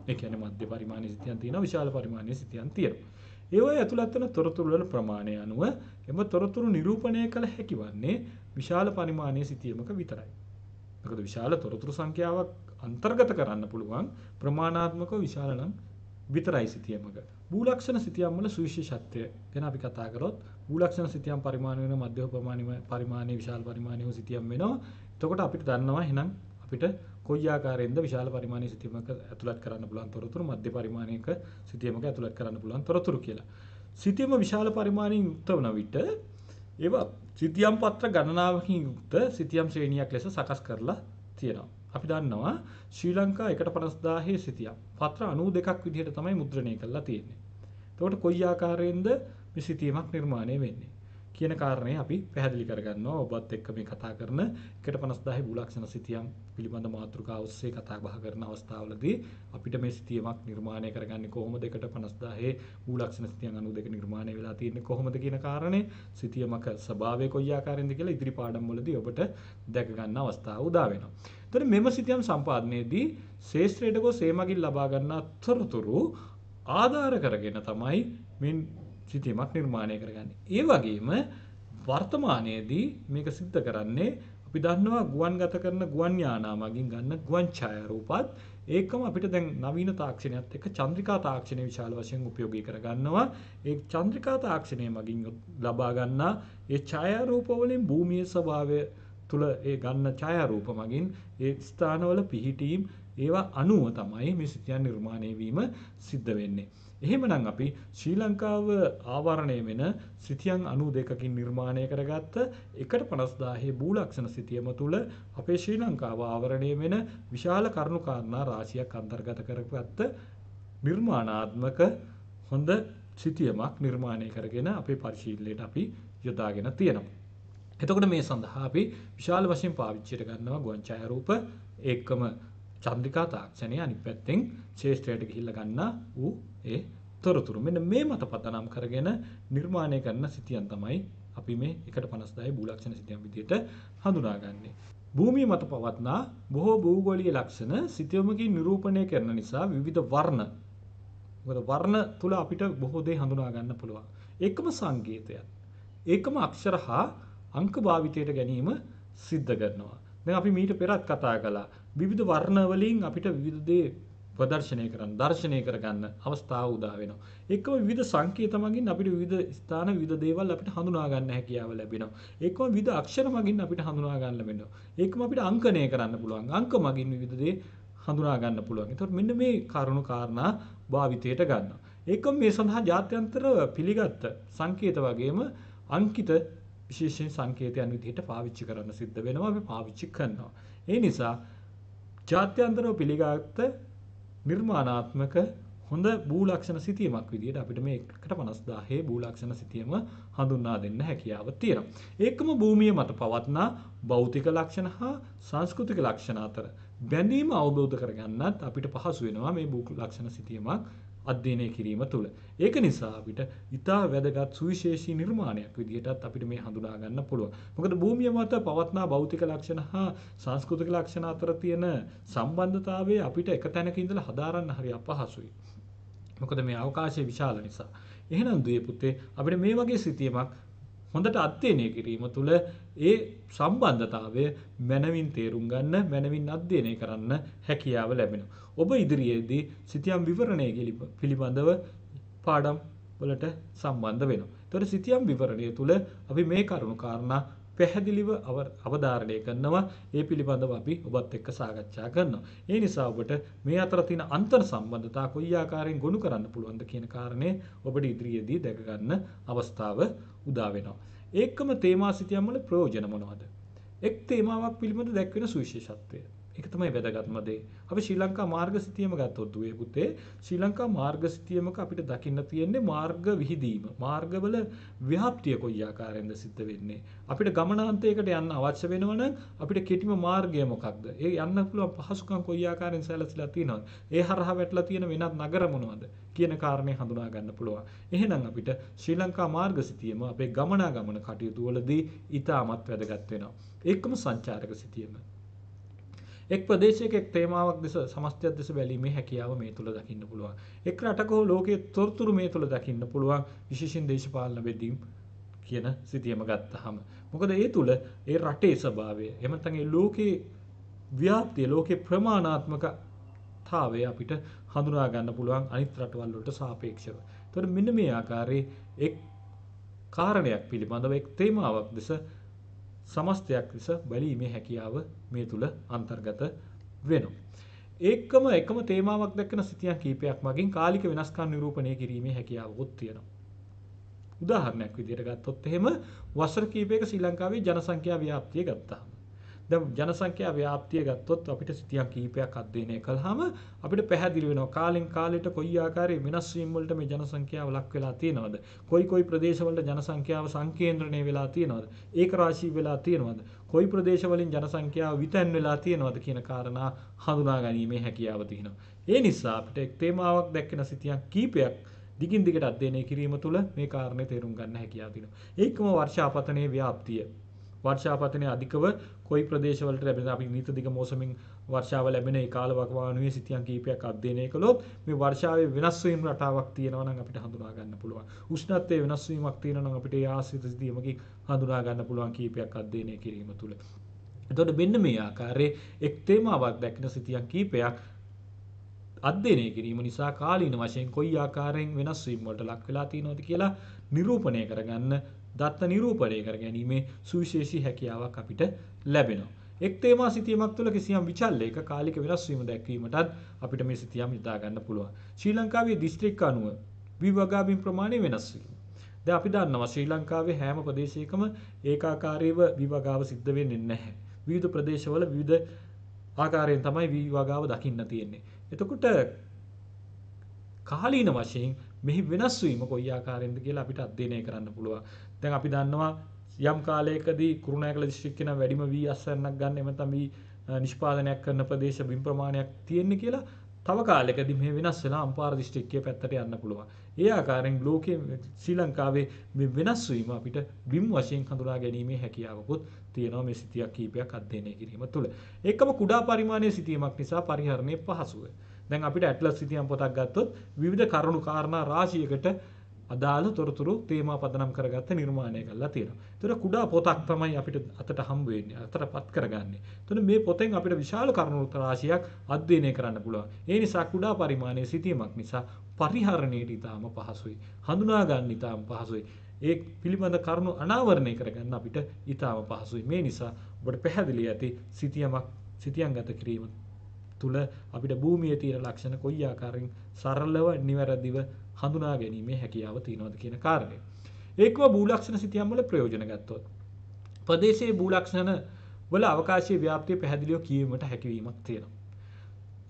ඒ කියන්නේ මධ්‍ය පරිමාණයේ සිතියම් තියෙනවා, විශාල පරිමාණයේ සිතියම් තියෙනවා. ඒවයි ඇතුළත් වෙන තොරතුරු වල ප්‍රමාණය අනුව එම තොරතුරු නිරූපණය කළ හැකි වන්නේ විශාල පරිමාණයේ සිතියමක විතරයි. මොකද විශාල තොරතුරු සංඛ්‍යාවක් අන්තර්ගත කරන්න පුළුවන් ප්‍රමාණාත්මකව විශාල නම් විතරයි සිතියමක. භූලක්ෂණ සිතියම් වල සුවිශේෂත්වය ගැන අපි කතා කරොත් භූලක්ෂණ සිතියම් පරිමාණ වෙන මධ්‍යම පරිමාණයේ විශාල පරිමාණයේ සිතියම් වෙනවා. එතකොට අපිට දන්නවා එහෙනම් අපිට කොයි ආකාරයෙන්ද විශාල පරිමාණයේ සිතියමක ඇතුළත් කරන්න පුළුවන් තොරතුරු මධ්‍ය පරිමාණයක සිතියමක ඇතුළත් කරන්න පුළුවන් තොරතුරු කියලා. සිතියම විශාල පරිමාණයෙන් යුක්ත වන විට ඒවා සිතියම් පත්‍ර ගණනාවකින් යුක්ත සිතියම් ශ්‍රේණියක් ලෙස සකස් කරලා තියෙනවා. අපි දන්නවා ශ්‍රී ලංකා 1.50000 සිතියම් පත්‍ර 92ක් විදිහට තමයි මුද්‍රණය කරලා තියෙන්නේ. එතකොට කොයි ආකාරයෙන්ද මේ සිතියමක් නිර්මාණය වෙන්නේ කියන කාරණේ අපි පැහැදිලි කරගන්නවා. ඔබත් එක්ක මේ කතා කරන 1.50000 භූලක්ෂණ සිතියම් පිළිබඳ මාතෘකාව ඔස්සේ කතා බහ කරන අවස්ථාවලදී අපිට මේ සිතියමක් නිර්මාණය කරගන්නේ කොහොමද 1.50000 භූලක්ෂණ සිතියම් 92 නිර්මාණය වෙලා තියෙන්නේ කොහොමද කියන කාරණේ සිතියමක ස්වභාවය කොයි ආකාරයෙන්ද කියලා ඉදිරි පාඩම් වලදී ඔබට දැක ගන්න අවස්ථාව උදා වෙනවා. එතකොට මෙම සිතියම් සම්පාදනයේදී ශේෂ්ත්‍රයට ගොස් ඒ මගින් ලබා ගන්නා තොරතුරු ආධාර කරගෙන තමයි මේ සිතියමක් නිර්මාණය කරගන්නේ. ඒ වගේම වර්තමානයේදී මේක සිද්ධ කරන්නේ අපි දන්නවා ගුවන් ගත කරන ගුවන් යානා මගින් ගන්න ගුවන් ඡායාරූපත් ඒකම අපිට දැන් නවීන තාක්ෂණයත් එක්ක චන්ද්‍රිකා තාක්ෂණය විශාල වශයෙන් උපයෝගී කරගන්නවා. ඒ චන්ද්‍රිකා තාක්ෂණය මගින් ලබා ගන්නා ඒ ඡායාරූප වලින් භූමියේ ස්වභාවය තුල ඒ ගන්න ඡායාරූප මගින් ඒ ස්ථානවල පිහිටීම් ඒවා අනුව තමයි මේ සිතියම් නිර්මාණය වීම සිද්ධ වෙන්නේ. එහෙමනම් අපි ශ්‍රී ලංකාව ආවරණය වෙන සිතියම් 92කින් නිර්මාණය කරගත්ත 1.50000 භූලක්ෂණ සිතියම තුළ අපේ ශ්‍රී ලංකාව ආවරණය වෙන විශාල කරුණු කාරණා රාශියක් අන්තර්ගත කරගත්ත නිර්මාණාත්මක හොඳ සිතියමක් නිර්මාණය කරගෙන අපේ පරිශීලනයට අපි යොදාගෙන තියෙනවා. එතකොට මේ සඳහා අපි විශාල වශයෙන් පාවිච්චියට ගන්නවා ගුවන් ඡායාරූප ඒකම චන්ද්‍රිකා තාක්ෂණය අනිත් පැත්තෙන් ශේෂ්ත්‍රයට ගිහිල්ලා ගන්නා ඌ ඒ තොරතුරු මෙන්න මේ මත පදනම් කරගෙන නිර්මාණය කරන සිතියම් තමයි අපි මේ 1.50000 භූලක්ෂණ සිතියම් විදිහට හඳුනාගන්නේ. භූමිය මත පවත්නා බොහෝ භූගෝලීය ලක්ෂණ සිතියමකින් නිරූපණය කරන නිසා විවිධ වර්ණ මොකද වර්ණ තුල අපිට බොහෝ දේ හඳුනා ගන්න පුළුවන්. ඒකම සංකේතයක්. ඒකම අක්ෂර හා අංක භාවිතයට ගැනීම සිද්ධ කරනවා. දැන් අපි මීට පෙරත් කතා කළා විවිධ වර්ණ වලින් අපිට විවිධ දේ ප්‍රදර්ශනය කරන්න දර්ශනය කරගන්න අවස්ථාව උදා වෙනවා. ඒකම විවිධ සංකේත මගින් අපිට විවිධ ස්ථාන විවිධ දේවල් අපිට හඳුනා ගන්න හැකියාව ලැබෙනවා. ඒකම විවිධ අක්ෂර මගින් අපිට හඳුනා ගන්න ලැබෙනවා. ඒකම අපිට අංකණය කරන්න පුළුවන්. අංක මගින් විවිධ දේ හඳුනා ගන්න පුළුවන්. ඒතකොට මෙන්න මේ කරුණු කාරණා භාවිතයට ගන්නවා. ඒකම මේ සඳහා ජාත්‍යන්තර පිළිගත් සංකේත වගේම අංකිත විශේෂයෙන් සංකේතයන් විදිහට පාවිච්චි කරන්න සිද්ධ වෙනවා. අපි පාවිච්චි කරනවා. ඒ නිසා ජාත්‍යන්තරව පිළිගත් නිර්මාණාත්මක හොඳ භූලක්ෂණ සිතියමක් විදිහට අපිට මේ 1.50000 භූලක්ෂණ සිතියම හඳුන්වා දෙන්න හැකියාව තියෙනවා. ඒකම භූමිය මත පවත්නා භෞතික ලක්ෂණ හා සංස්කෘතික ලක්ෂණ අතර බැඳීම අවබෝධ කරගන්නත් අපිට පහසු වෙනවා මේ භූලක්ෂණ සිතියමක් අධ්‍යයනය කිරීම තුළ. ඒක නිසා අපිට ඉතා වැදගත් සුවිශේෂී නිර්මාණයක් විදිහටත් අපිට මේ හඳුනා ගන්න පුළුවන්. මොකද භූමිය මත පවත්නා භෞතික ලක්ෂණ හා සංස්කෘතික ලක්ෂණ අතර තියෙන සම්බන්ධතාවය අපිට එක තැනක ඉඳලා හදාරන්න හරි අපහසුයි. මොකද මේ අවකාශය විශාල නිසා. එහෙනම් දුවේ පුතේ අපිට මේ වගේ සිතියමක් හොඳට අධ්‍යයනය කිරීම තුළ ඒ සම්බන්ධතාවය මනවින් තේරුම් ගන්න මනවින් අධ්‍යයනය කරන්න හැකියාව ලැබෙනවා. ඔබ ඉදිරියේදී සිතියම් විවරණය පිළිබඳව පාඩම් වලට සම්බන්ධ වෙනවා. ඒතකොට සිතියම් විවරණය තුළ අපි මේ කරුණු කාරණා පැහැදිලිව අවධාරණය කරනවා. ඒ පිළිබඳව අපි ඔබත් එක්ක සාකච්ඡා කරනවා. ඒ නිසා ඔබට මේ අතර තියෙන අන්තර් සම්බන්ධතා කොයි ආකාරයෙන් ගොනු කරන්න පුළුවන්ද කියන කාරණේ ඔබට ඉදිරියේදී දැක ගන්න අවස්ථාව උදා වෙනවා. ඒකම තේමා සිතියම් වල ප්‍රයෝජන මොනවද? එක් තේමාවක් පිළිබඳ දැක්වෙන සුවිශේෂත්වය. ඒක තමයි වැදගත්ම දේ. අපි ශ්‍රී ලංකා මාර්ග සිතියම ගත්තොත් දුවේ පුතේ ශ්‍රී ලංකා මාර්ග සිතියමක අපිට දකින්න තියෙන්නේ මාර්ග විහිදීම. මාර්ගවල ව්‍යාප්තිය කොයි ආකාරයෙන්ද සිද්ධ වෙන්නේ? අපිට ගමනාන්තයකට යන්න අවශ්‍ය වෙනවනම් අපිට කෙටිම මාර්ගය මොකක්ද? ඒ යන්න පුළුවන් පහසුකම් කොයි ආකාරයෙන් සැලසීලා තියෙනවද? ඒ හරහා වැටලා තියෙන වෙනත් නගර මොනවද කියන කාරණේ හඳුනා ගන්න පුළුවන්. එහෙනම් අපිට ශ්‍රී ලංකා මාර්ග සිතියම අපේ ගමනාගමන කටයුතු වලදී ඉතාමත් වැදගත් වෙනවා. ඒකම සංචාරක සිතියම එක් ප්‍රදේශයක එක් තේමාවක් දෙස සමස්තයක් දෙස බැලීමේ හැකියාව මේ තුළ දකින්න පුළුවන්. එක් රටක හෝ ලෝකයේ තොරතුරු මේ තුළ දකින්න පුළුවන් විශේෂයෙන් දේශපාලන බෙදීම් කියන සිතියම ගත්තාම. මොකද ඒ තුළ ඒ රටේ ස්වභාවය එහෙම නැත්නම් ඒ ලෝකයේ ව්‍යාප්තිය ලෝකේ ප්‍රමාණාත්මකතාවය අපිට හඳුනා ගන්න පුළුවන් අනිත් රටවල් වලට සාපේක්ෂව. ඒතකොට මෙන්න මේ ආකාරයේ එක් කාරණයක් පිළිබඳව එක් තේමාවක් දෙස සමස්තයක් ලෙස බැලීමේ හැකියාව මේ තුල අන්තර්ගත වෙනවා. එකම තේමාවක් දක්වන සිතියම් කීපයක් මගින් කාලික වෙනස්කම් නිරූපණය කිරීමේ හැකියාවකුත් තියෙනවා. උදාහරණයක් විදිහට ගත්තොත් එහෙම වසර කීපයක ශ්‍රී ලංකාවේ ජනසංඛ්‍යා ව්‍යාප්තිය ගත්තාම දැන් ජනසංඛ්‍යා ව්‍යාප්තිය ගත්තොත් අපිට සිතියම් කීපයක් අධ්‍යයනය කළාම අපිට පැහැදිලි වෙනවා කාලෙන් කාලයට කොයි ආකාරයේ වෙනස් වීම් වලට මේ ජනසංඛ්‍යාව ලක් වෙලා තියෙනවද කොයි ප්‍රදේශවල ජනසංඛ්‍යාව සංකේන්ද්‍රණය වෙලා තියෙනවද ඒක රාශී වෙලා තියෙනවද කොයි ප්‍රදේශවලින් ජනසංඛ්‍යාව විතැන් වෙලා තියෙනවද කියන කාරණා හඳුනා ගැනීමේ හැකියාව තියෙනවා. ඒ නිසා අපිට එක් තේමාවක් දැක්කෙන සිතියම් කීපයක් දිගින් දිගට අධ්‍යයනය කිරීම තුළ මේ කාරණේ තේරුම් ගන්න හැකියාව තියෙනවා. ඒකම වර්ෂාපතනයේ ව්‍යාප්තිය. වර්ෂාපතනයේ අධිකව කොයි ප්‍රදේශවලට ලැබෙන අපි නිත දිග මෝසමින් වර්ෂාව ලැබෙන ඒ කාල වකවානුවේ සිතියම් කීපයක් අධ්‍යයනය කළොත් මේ වර්ෂාවේ වෙනස් වීම රටාවක් තියෙනවා නම් අපිට හඳුනා ගන්න පුළුවන්. උෂ්ණත්වයේ වෙනස් වීමක් තියෙනවා නම් අපිට ඒ ආශ්‍රිත සිතියමකින් හඳුනා ගන්න පුළුවන් කීපයක් අධ්‍යයනය කිරීම තුළ. එතකොට මෙන්න මේ ආකාරයේ එක් තේමාවක් දැක්කන සිතියම් කීපයක් අධ්‍යයනය කිරීම නිසා කාලීන වශයෙන් කොයි ආකාරයෙන් වෙනස් වීම වලට ලක් වෙලා තියෙනවද කියලා නිරූපණය කරගන්න දත්ත නිරූපණය කර ගැනීමේ සුවිශේෂී හැකියාවක් අපිට ලැබෙනවා. එක් තේමා සිතියමක් තුළ කිසියම් විචල්යක කාලික වෙනස් වීම දැක්වීමටත් අපිට මේ සිතියම් යොදා ගන්න පුළුවන්. ශ්‍රී ලංකාවේ දිස්ත්‍රික් අනුව විවගාබින් ප්‍රමාණය වෙනස් වීම. දැන් අපි දන්නවා ශ්‍රී ලංකාවේ හැම ප්‍රදේශයකම ඒකාකාරීව විවගාව සිද්ධ වෙන්නේ නැහැ. විවිධ ප්‍රදේශවල විවිධ ආකාරයෙන් තමයි විවගාව දකින්න තියෙන්නේ. එතකොට කාලීන වශයෙන් මෙහි වෙනස් වීම කොයි ආකාරයෙන්ද කියලා අපිට අධ්‍යයනය කරන්න පුළුවන්. දැන් අපි දන්නවා යම් කාලයකදී කුරුණෑගල දිස්ත්‍රික්කේ නම් වැඩිම වී අස්වැන්නක් ගන්න එමෙ තමයි නිෂ්පාදනයක් කරන ප්‍රදේශ බිම් ප්‍රමාණයක් තියෙන්නේ කියලා තව කාලයකදී මේ වෙනස් වෙලා අම්පාර දිස්ත්‍රික්කයේ පැත්තට යන්න පුළුවන්. ඒ ආකාරයෙන් ලෝකයේ ශ්‍රී ලංකාවේ මේ වෙනස් වීම අපිට බිම් වශයෙන් හඳුනා ගැනීමේ හැකියාවකුත් තියෙනවා මේ සිතියක් කීපයක් අධ්‍යයනය කිරීම තුළ. ඒකම කුඩා පරිමාණයේ සිතීමක් නිසා පරිහරණය පහසුයි. දැන් අපිට ඇට්ලස් සිතියම් පොතක් ගත්තොත් විවිධ කරුණු කාරණා රාශියකට අදාළ තොරතුරු තේමා පදනම් කරගත්ත නිර්මාණය කරලා තියෙනවා. ඒතර කුඩා පොතක් තමයි අපිට අතට හම්බ වෙන්නේ. අතටපත් කරගන්නේ. එතන මේ පොතෙන් අපිට විශාල කරුණු රාශියක් අධ්‍යයනය කරන්න පුළුවන්. ඒ නිසා කුඩා පරිමාණයේ සිතීමක් නිසා පරිහරණයට ඉතාම පහසුයි. හඳුනා ගන්න ඉතාම පහසුයි. ඒ පිළිබඳ කරුණු අනාවරණය කරගන්න අපිට ඉතාම පහසුයි. මේ නිසා ඔබට පැහැදිලි ඇති සිතියම් ගත කිරීම තුළ අපිට භූමියේ තියෙන ලක්ෂණ කොයි ආකාරයෙන් සරලව නිවැරදිව හඳුනා ගැනීමේ හැකියාව තියෙනවද කියන කාරණය. ඒකව භූලක්ෂණ සිතියම් වල ප්‍රයෝජන ගත්තොත් ප්‍රදේශයේ භූලක්ෂණ වල අවකාශීය ව්‍යාප්තිය පැහැදිලිව කියවීමට හැකියාවක් තියෙනවා.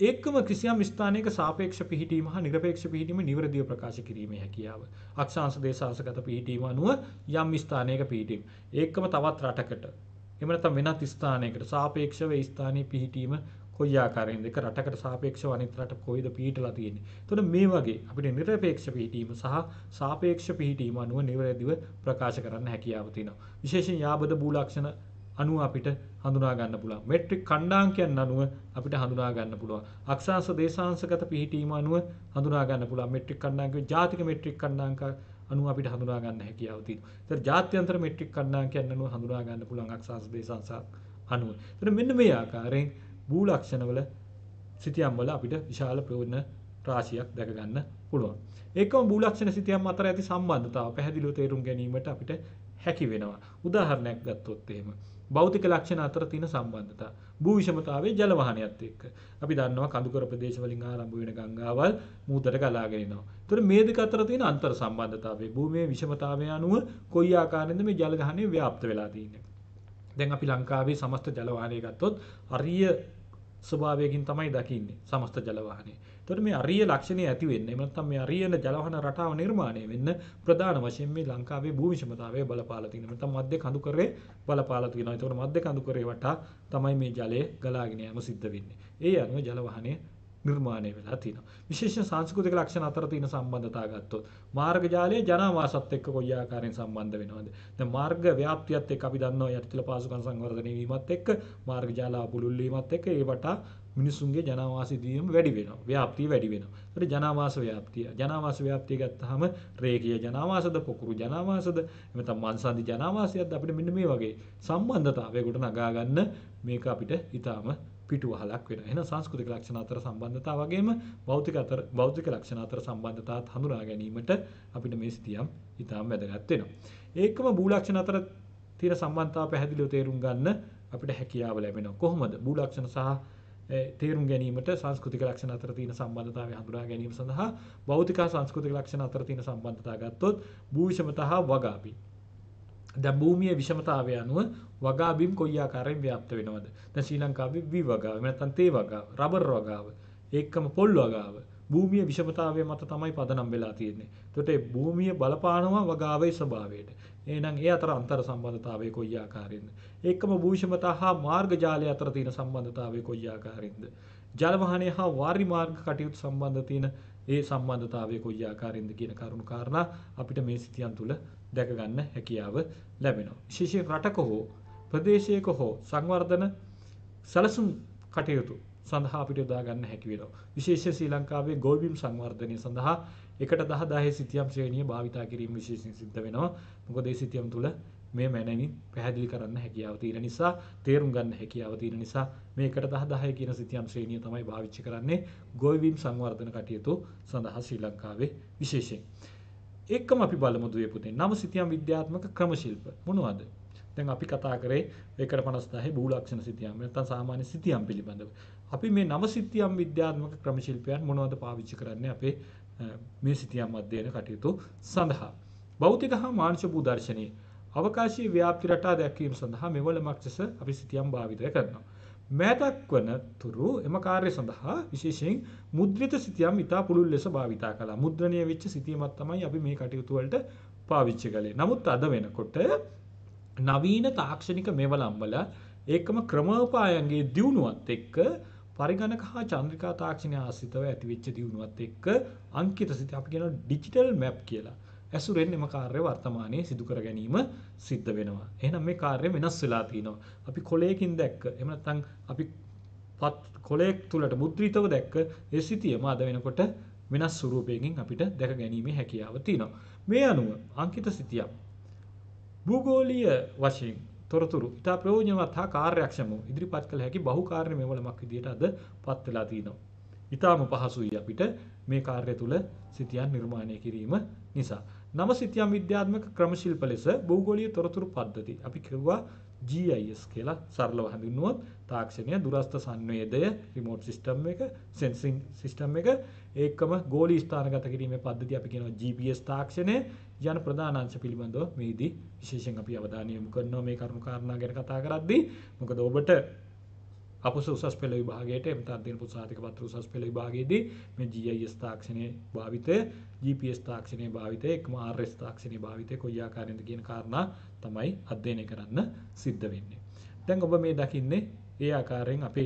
ඒකම කිසියම් ස්ථානයක සාපේක්ෂ පිහිටීම හා නිරපේක්ෂ පිහිටීම නිවැරදිව ප්‍රකාශ කිරීමේ හැකියාව. අක්ෂාංශ දේශාංශගත පිහිටීම අනුව යම් ස්ථානයක පිහිටීම. ඒකම තවත් රටකට එහෙම නැත්නම් වෙනත් ස්ථානයකට සාපේක්ෂව ඒ ස්ථානයේ පිහිටීම කොයි ආකාරයෙන්ද එක රටකට සාපේක්ෂව අනිත් රට කොයිද පිහිටලා තියෙන්නේ. එතකොට මේ වගේ අපිට නිරපේක්ෂ පිහිටීම සහ සාපේක්ෂ පිහිටීම අනුව නිවැරදිව ප්‍රකාශ කරන්න හැකියාව තියෙනවා. විශේෂයෙන් යාබද භූලක්ෂණ අනුව අපිට හඳුනා ගන්න පුළුවන්. මෙට්‍රික් ඛණ්ඩාංකයන් අනුව අපිට හඳුනා ගන්න පුළුවන්. අක්ෂාංශ දේශාංශගත පිහිටීම අනුව හඳුනා ගන්න පුළුවන්. මෙට්‍රික් ඛණ්ඩාංක ජාතික මෙට්‍රික් ඛණ්ඩාංක අනුව අපිට හඳුනා ගන්න හැකියාව තියෙනවා. ඒතර ජාත්‍යන්තර මෙට්‍රික් ඛණ්ඩාංකයන් අනුව හඳුනා ගන්න පුළුවන් අක්ෂාංශ දේශාංශ අනුව. ඒතර මෙන්න මේ ආකාරයෙන් භූලක්ෂණවල සිතියම් වල අපිට විශාල ප්‍රයෝජන රාශියක් දැක ගන්න පුළුවන්. ඒකම භූලක්ෂණ සිතියම් අතර ඇති සම්බන්ධතාව පැහැදිලිව තේරුම් ගැනීමට අපිට හැකි වෙනවා. උදාහරණයක් ගත්තොත් එහෙම භෞතික ලක්ෂණ අතර තියෙන සම්බන්ධතාව. භූ විෂමතාවයේ ජල වහනයත් එක්ක. අපි දන්නවා කඳුකර ප්‍රදේශ වලින් ආරම්භ වෙන ගංගාවල් මූදට ගලාගෙන එනවා. ඒතර මේ දෙක අතර තියෙන අන්තර් සම්බන්ධතාවය භූමියේ විෂමතාවය අනුව කොයි ආකාරයෙන්ද මේ ජල ගහණය ව්‍යාප්ත වෙලා තියෙන්නේ. දැන් අපි ලංකාවේ සමස්ත ජල වාහනය ගත්තොත් අරිය ස්වභාවයකින් තමයි දකින්නේ සමස්ත ජල වාහනය. එතකොට මේ අරිය ලක්ෂණය ඇති වෙන්නේ නැත්නම් මේ අරියන ජල වාහන රටාව නිර්මාණය වෙන්න ප්‍රධාන වශයෙන් මේ ලංකාවේ භූ විෂමතාවය බලපාලා තියෙනවා. නැත්නම් මධ්‍ය කඳුකරේ බලපාලා තියෙනවා. ඒතකොට මධ්‍ය කඳුකරේ වටා තමයි මේ ජලය ගලාගෙන යෑම සිද්ධ වෙන්නේ. ඒ අනුව ජල වාහනය නිර්මාණය වෙලා තියෙනවා. විශේෂ සංස්කෘතික ලක්ෂණ අතර තියෙන සම්බන්ධතාව ගත්තොත් මාර්ග ජාලය ජනවාසත් එක්ක කොයි ආකාරයෙන් සම්බන්ධ වෙනවද? දැන් මාර්ග ව්‍යාප්තියත් එක්ක අපි දන්නවා යටිතල පාසුකම් සංවර්ධනය වීමත් එක්ක මාර්ග ජාලාව පුළුල් වීමත් එක්ක ඒ වටා මිනිසුන්ගේ ජනවාසී දීම වැඩි වෙනවා. ව්‍යාප්තිය වැඩි වෙනවා. ඒකට ජනවාස ව්‍යාප්තිය. ජනවාස ව්‍යාප්තිය ගත්තාම රේඛීය ජනවාසද, පොකුරු ජනවාසද, එහෙම නැත්නම් මන්සන්දි ජනවාසියක්ද අපිට මෙන්න මේ වගේ සම්බන්ධතාවයකට නගා ගන්න මේක අපිට ඊටාම පිටුවහලක් වෙනවා. එහෙනම් සංස්කෘතික ලක්ෂණ අතර සම්බන්ධතාව වගේම භෞතික ලක්ෂණ අතර සම්බන්ධතාවත් හඳුනා ගැනීමට අපිට මේ සිතියම් ඊටාම වැදගත් වෙනවා. ඒකම භූ ලක්ෂණ අතර තියෙන සම්බන්ධතාව පැහැදිලිව තේරුම් ගන්න අපිට හැකියාව ලැබෙනවා. කොහොමද? භූ ලක්ෂණ සහ තේරුම් ගැනීමට සංස්කෘතික ලක්ෂණ අතර තියෙන සම්බන්ධතාවය හඳුනා ගැනීම සඳහා භෞතික හා සංස්කෘතික ලක්ෂණ අතර තියෙන සම්බන්ධතාව ගත්තොත් භූ විෂමතා හා වගාබිම්. දැන් භූමියේ විෂමතාවය අනුව වගාබිම් කොයි ආකාරයෙන් ව්‍යාප්ත වෙනවද? දැන් ශ්‍රී ලංකාවේ වී වගාව, නැත්නම් තේ වගාව, රබර් වගාව, ඒකම පොල් වගාව භූමියේ විෂමතාවය මත තමයි පදනම් වෙලා තියෙන්නේ. ඒකට ඒ භූමිය බලපානවා වගාවේ ස්වභාවයට. එහෙනම් ඒ අතර අන්තර් සම්බන්ධතාවය කොයි ආකාරයෙන්ද? ඒකම භූ විෂමතා හා මාර්ග ජාලය අතර තියෙන සම්බන්ධතාවය කොයි ආකාරයෙන්ද? ජල වාහනය හා වාරි මාර්ග කටයුතු සම්බන්ධ තියෙන ඒ සම්බන්ධතාවය කොයි ආකාරයෙන්ද කියන කරුණු කාරණා අපිට මේ සිතියන් තුළ දැක ගන්න හැකියාව ලැබෙනවා. විශේෂයෙන් රටක හෝ ප්‍රදේශයක හෝ සංවර්ධන සැලසුම් කටයුතු සඳහා අපිට යොදා ගන්න හැකි වෙනවා. විශේෂයෙන් ශ්‍රී ලංකාවේ ගොවිබිම් සංවර්ධනය සඳහා 1/10 සිතියම් ශ්‍රේණිය භාවිතා කිරීම විශේෂයෙන් සිද්ධ වෙනවා. මොකද මේ සිතියම් තුළ මේ මැනවින් පැහැදිලි කරන්න හැකියාව තියෙන නිසා, තේරුම් ගන්න හැකියාව තියෙන නිසා මේ 1/10 කියන සිතියම් ශ්‍රේණිය තමයි පාවිච්චි කරන්නේ ගොවිබිම් සංවර්ධන කටයුතු සඳහා ශ්‍රී ලංකාවේ විශේෂයෙන්. ඒකම අපි බලමු දුවේ පුතේ. නව සිතියම් විද්‍යාත්මක ක්‍රම ශිල්ප මොනවද? දැන් අපි කතා කරේ 1/50 භූ ලක්ෂණ සිතියම් නැත්නම් සාමාන්‍ය සිතියම් පිළිබඳව. අපි මේ නව සිතියම් විද්‍යාත්මක ක්‍රම ශිල්පයන් මොනවද පාවිච්චි කරන්නේ අපේ මේ සිතියම් අධ්‍යයන කටයුතු සඳහා? භෞතික හා මානසික භූ දර්ශනයේ අවකාශීය ව්‍යාප්ති රටා දැක්වීම සඳහා මෙවලමක් ලෙස අපි සිතියම් භාවිතය කරනවා. මෑතක් වන තුරු එම කාර්ය සඳහා විශේෂයෙන් මුද්‍රිත සිතියම් ඉතා පුළුල් ලෙස භාවිතා කළා. මුද්‍රණය වෙච්ච සිතියමක් තමයි අපි මේ කටයුතු වලට පාවිච්චි කළේ. නමුත් අද වෙනකොට නවීන තාක්ෂණික මෙවලම් වල ඒකම ක්‍රමෝපායන්ගේ දියුණුවත් එක්ක පරිගණක හා චන්ද්‍රිකා තාක්ෂණය ආශ්‍රිතව ඇතිවෙච්ච දියුණුවත් එක්ක අංකිත සිතියම් අපි කියනවා ඩිජිටල් මැප් කියලා. ඇසුරෙන් එම කාර්ය වර්තමානයේ සිදු කර ගැනීම සිද්ධ වෙනවා. එහෙනම් මේ කාර්ය වෙනස් වෙලා තිනවා. අපි කොලයකින් දැක්ක එහෙම නැත්නම් අපි කොලයක් තුලට මුද්‍රිතව දැක්ක ඒ සිතියම අද වෙනකොට වෙනස් ස්වරූපයකින් අපිට දැක ගැනීමේ හැකියාව තියෙනවා. මේ අනුව අංකිත සිතියම් භූගෝලීය වශයෙන් තොරතුරු ඉතා ප්‍රයෝජනවත් හා කාර්යක්ෂම ඉදිරිපත් කළ හැකි බහුකාර්ය මෙවලමක් විදිහට අද පත් වෙලා තිනවා. ඉතාම පහසුයි අපිට මේ කාර්ය තුල සිතියම් නිර්මාණය කිරීම නිසා. නව සිතියම් විද්‍යාත්මක ක්‍රම ශිල්ප ලෙස භූගෝලීය තොරතුරු පද්ධති අපි කියුවා GIS කියලා සරලව හඳුන්වුවොත් තාක්ෂණය දුරස්ථ සංවේදය රිමෝට් සිස්ටම් එක සෙන්සිං සිස්ටම් එක ඒකම ගෝලීය ස්ථානගත කිරීමේ පද්ධතිය අපි කියනවා GPS තාක්ෂණය යන ප්‍රධාන අංශ පිළිබඳව මේදී විශේෂයෙන් අපි අවධානය යොමු කරනවා මේ කරුණු කාරණා ගැන කතා කරද්දී. මොකද ඔබට අපොස උසස් පෙළ විභාගයට එමෙත අධ්‍යයන පුසාතික පත්‍ර උසස් පෙළ විභාගයේදී මේ GIS තාක්ෂණයේ භාවිතය, GPS තාක්ෂණයේ භාවිතය, එකම RS තාක්ෂණයේ භාවිතය කොයි ආකාරයෙන්ද කියන කාරණා තමයි අධ්‍යයනය කරන්න සිද්ධ වෙන්නේ. දැන් ඔබ මේ දකින්නේ ඒ ආකාරයෙන් අපි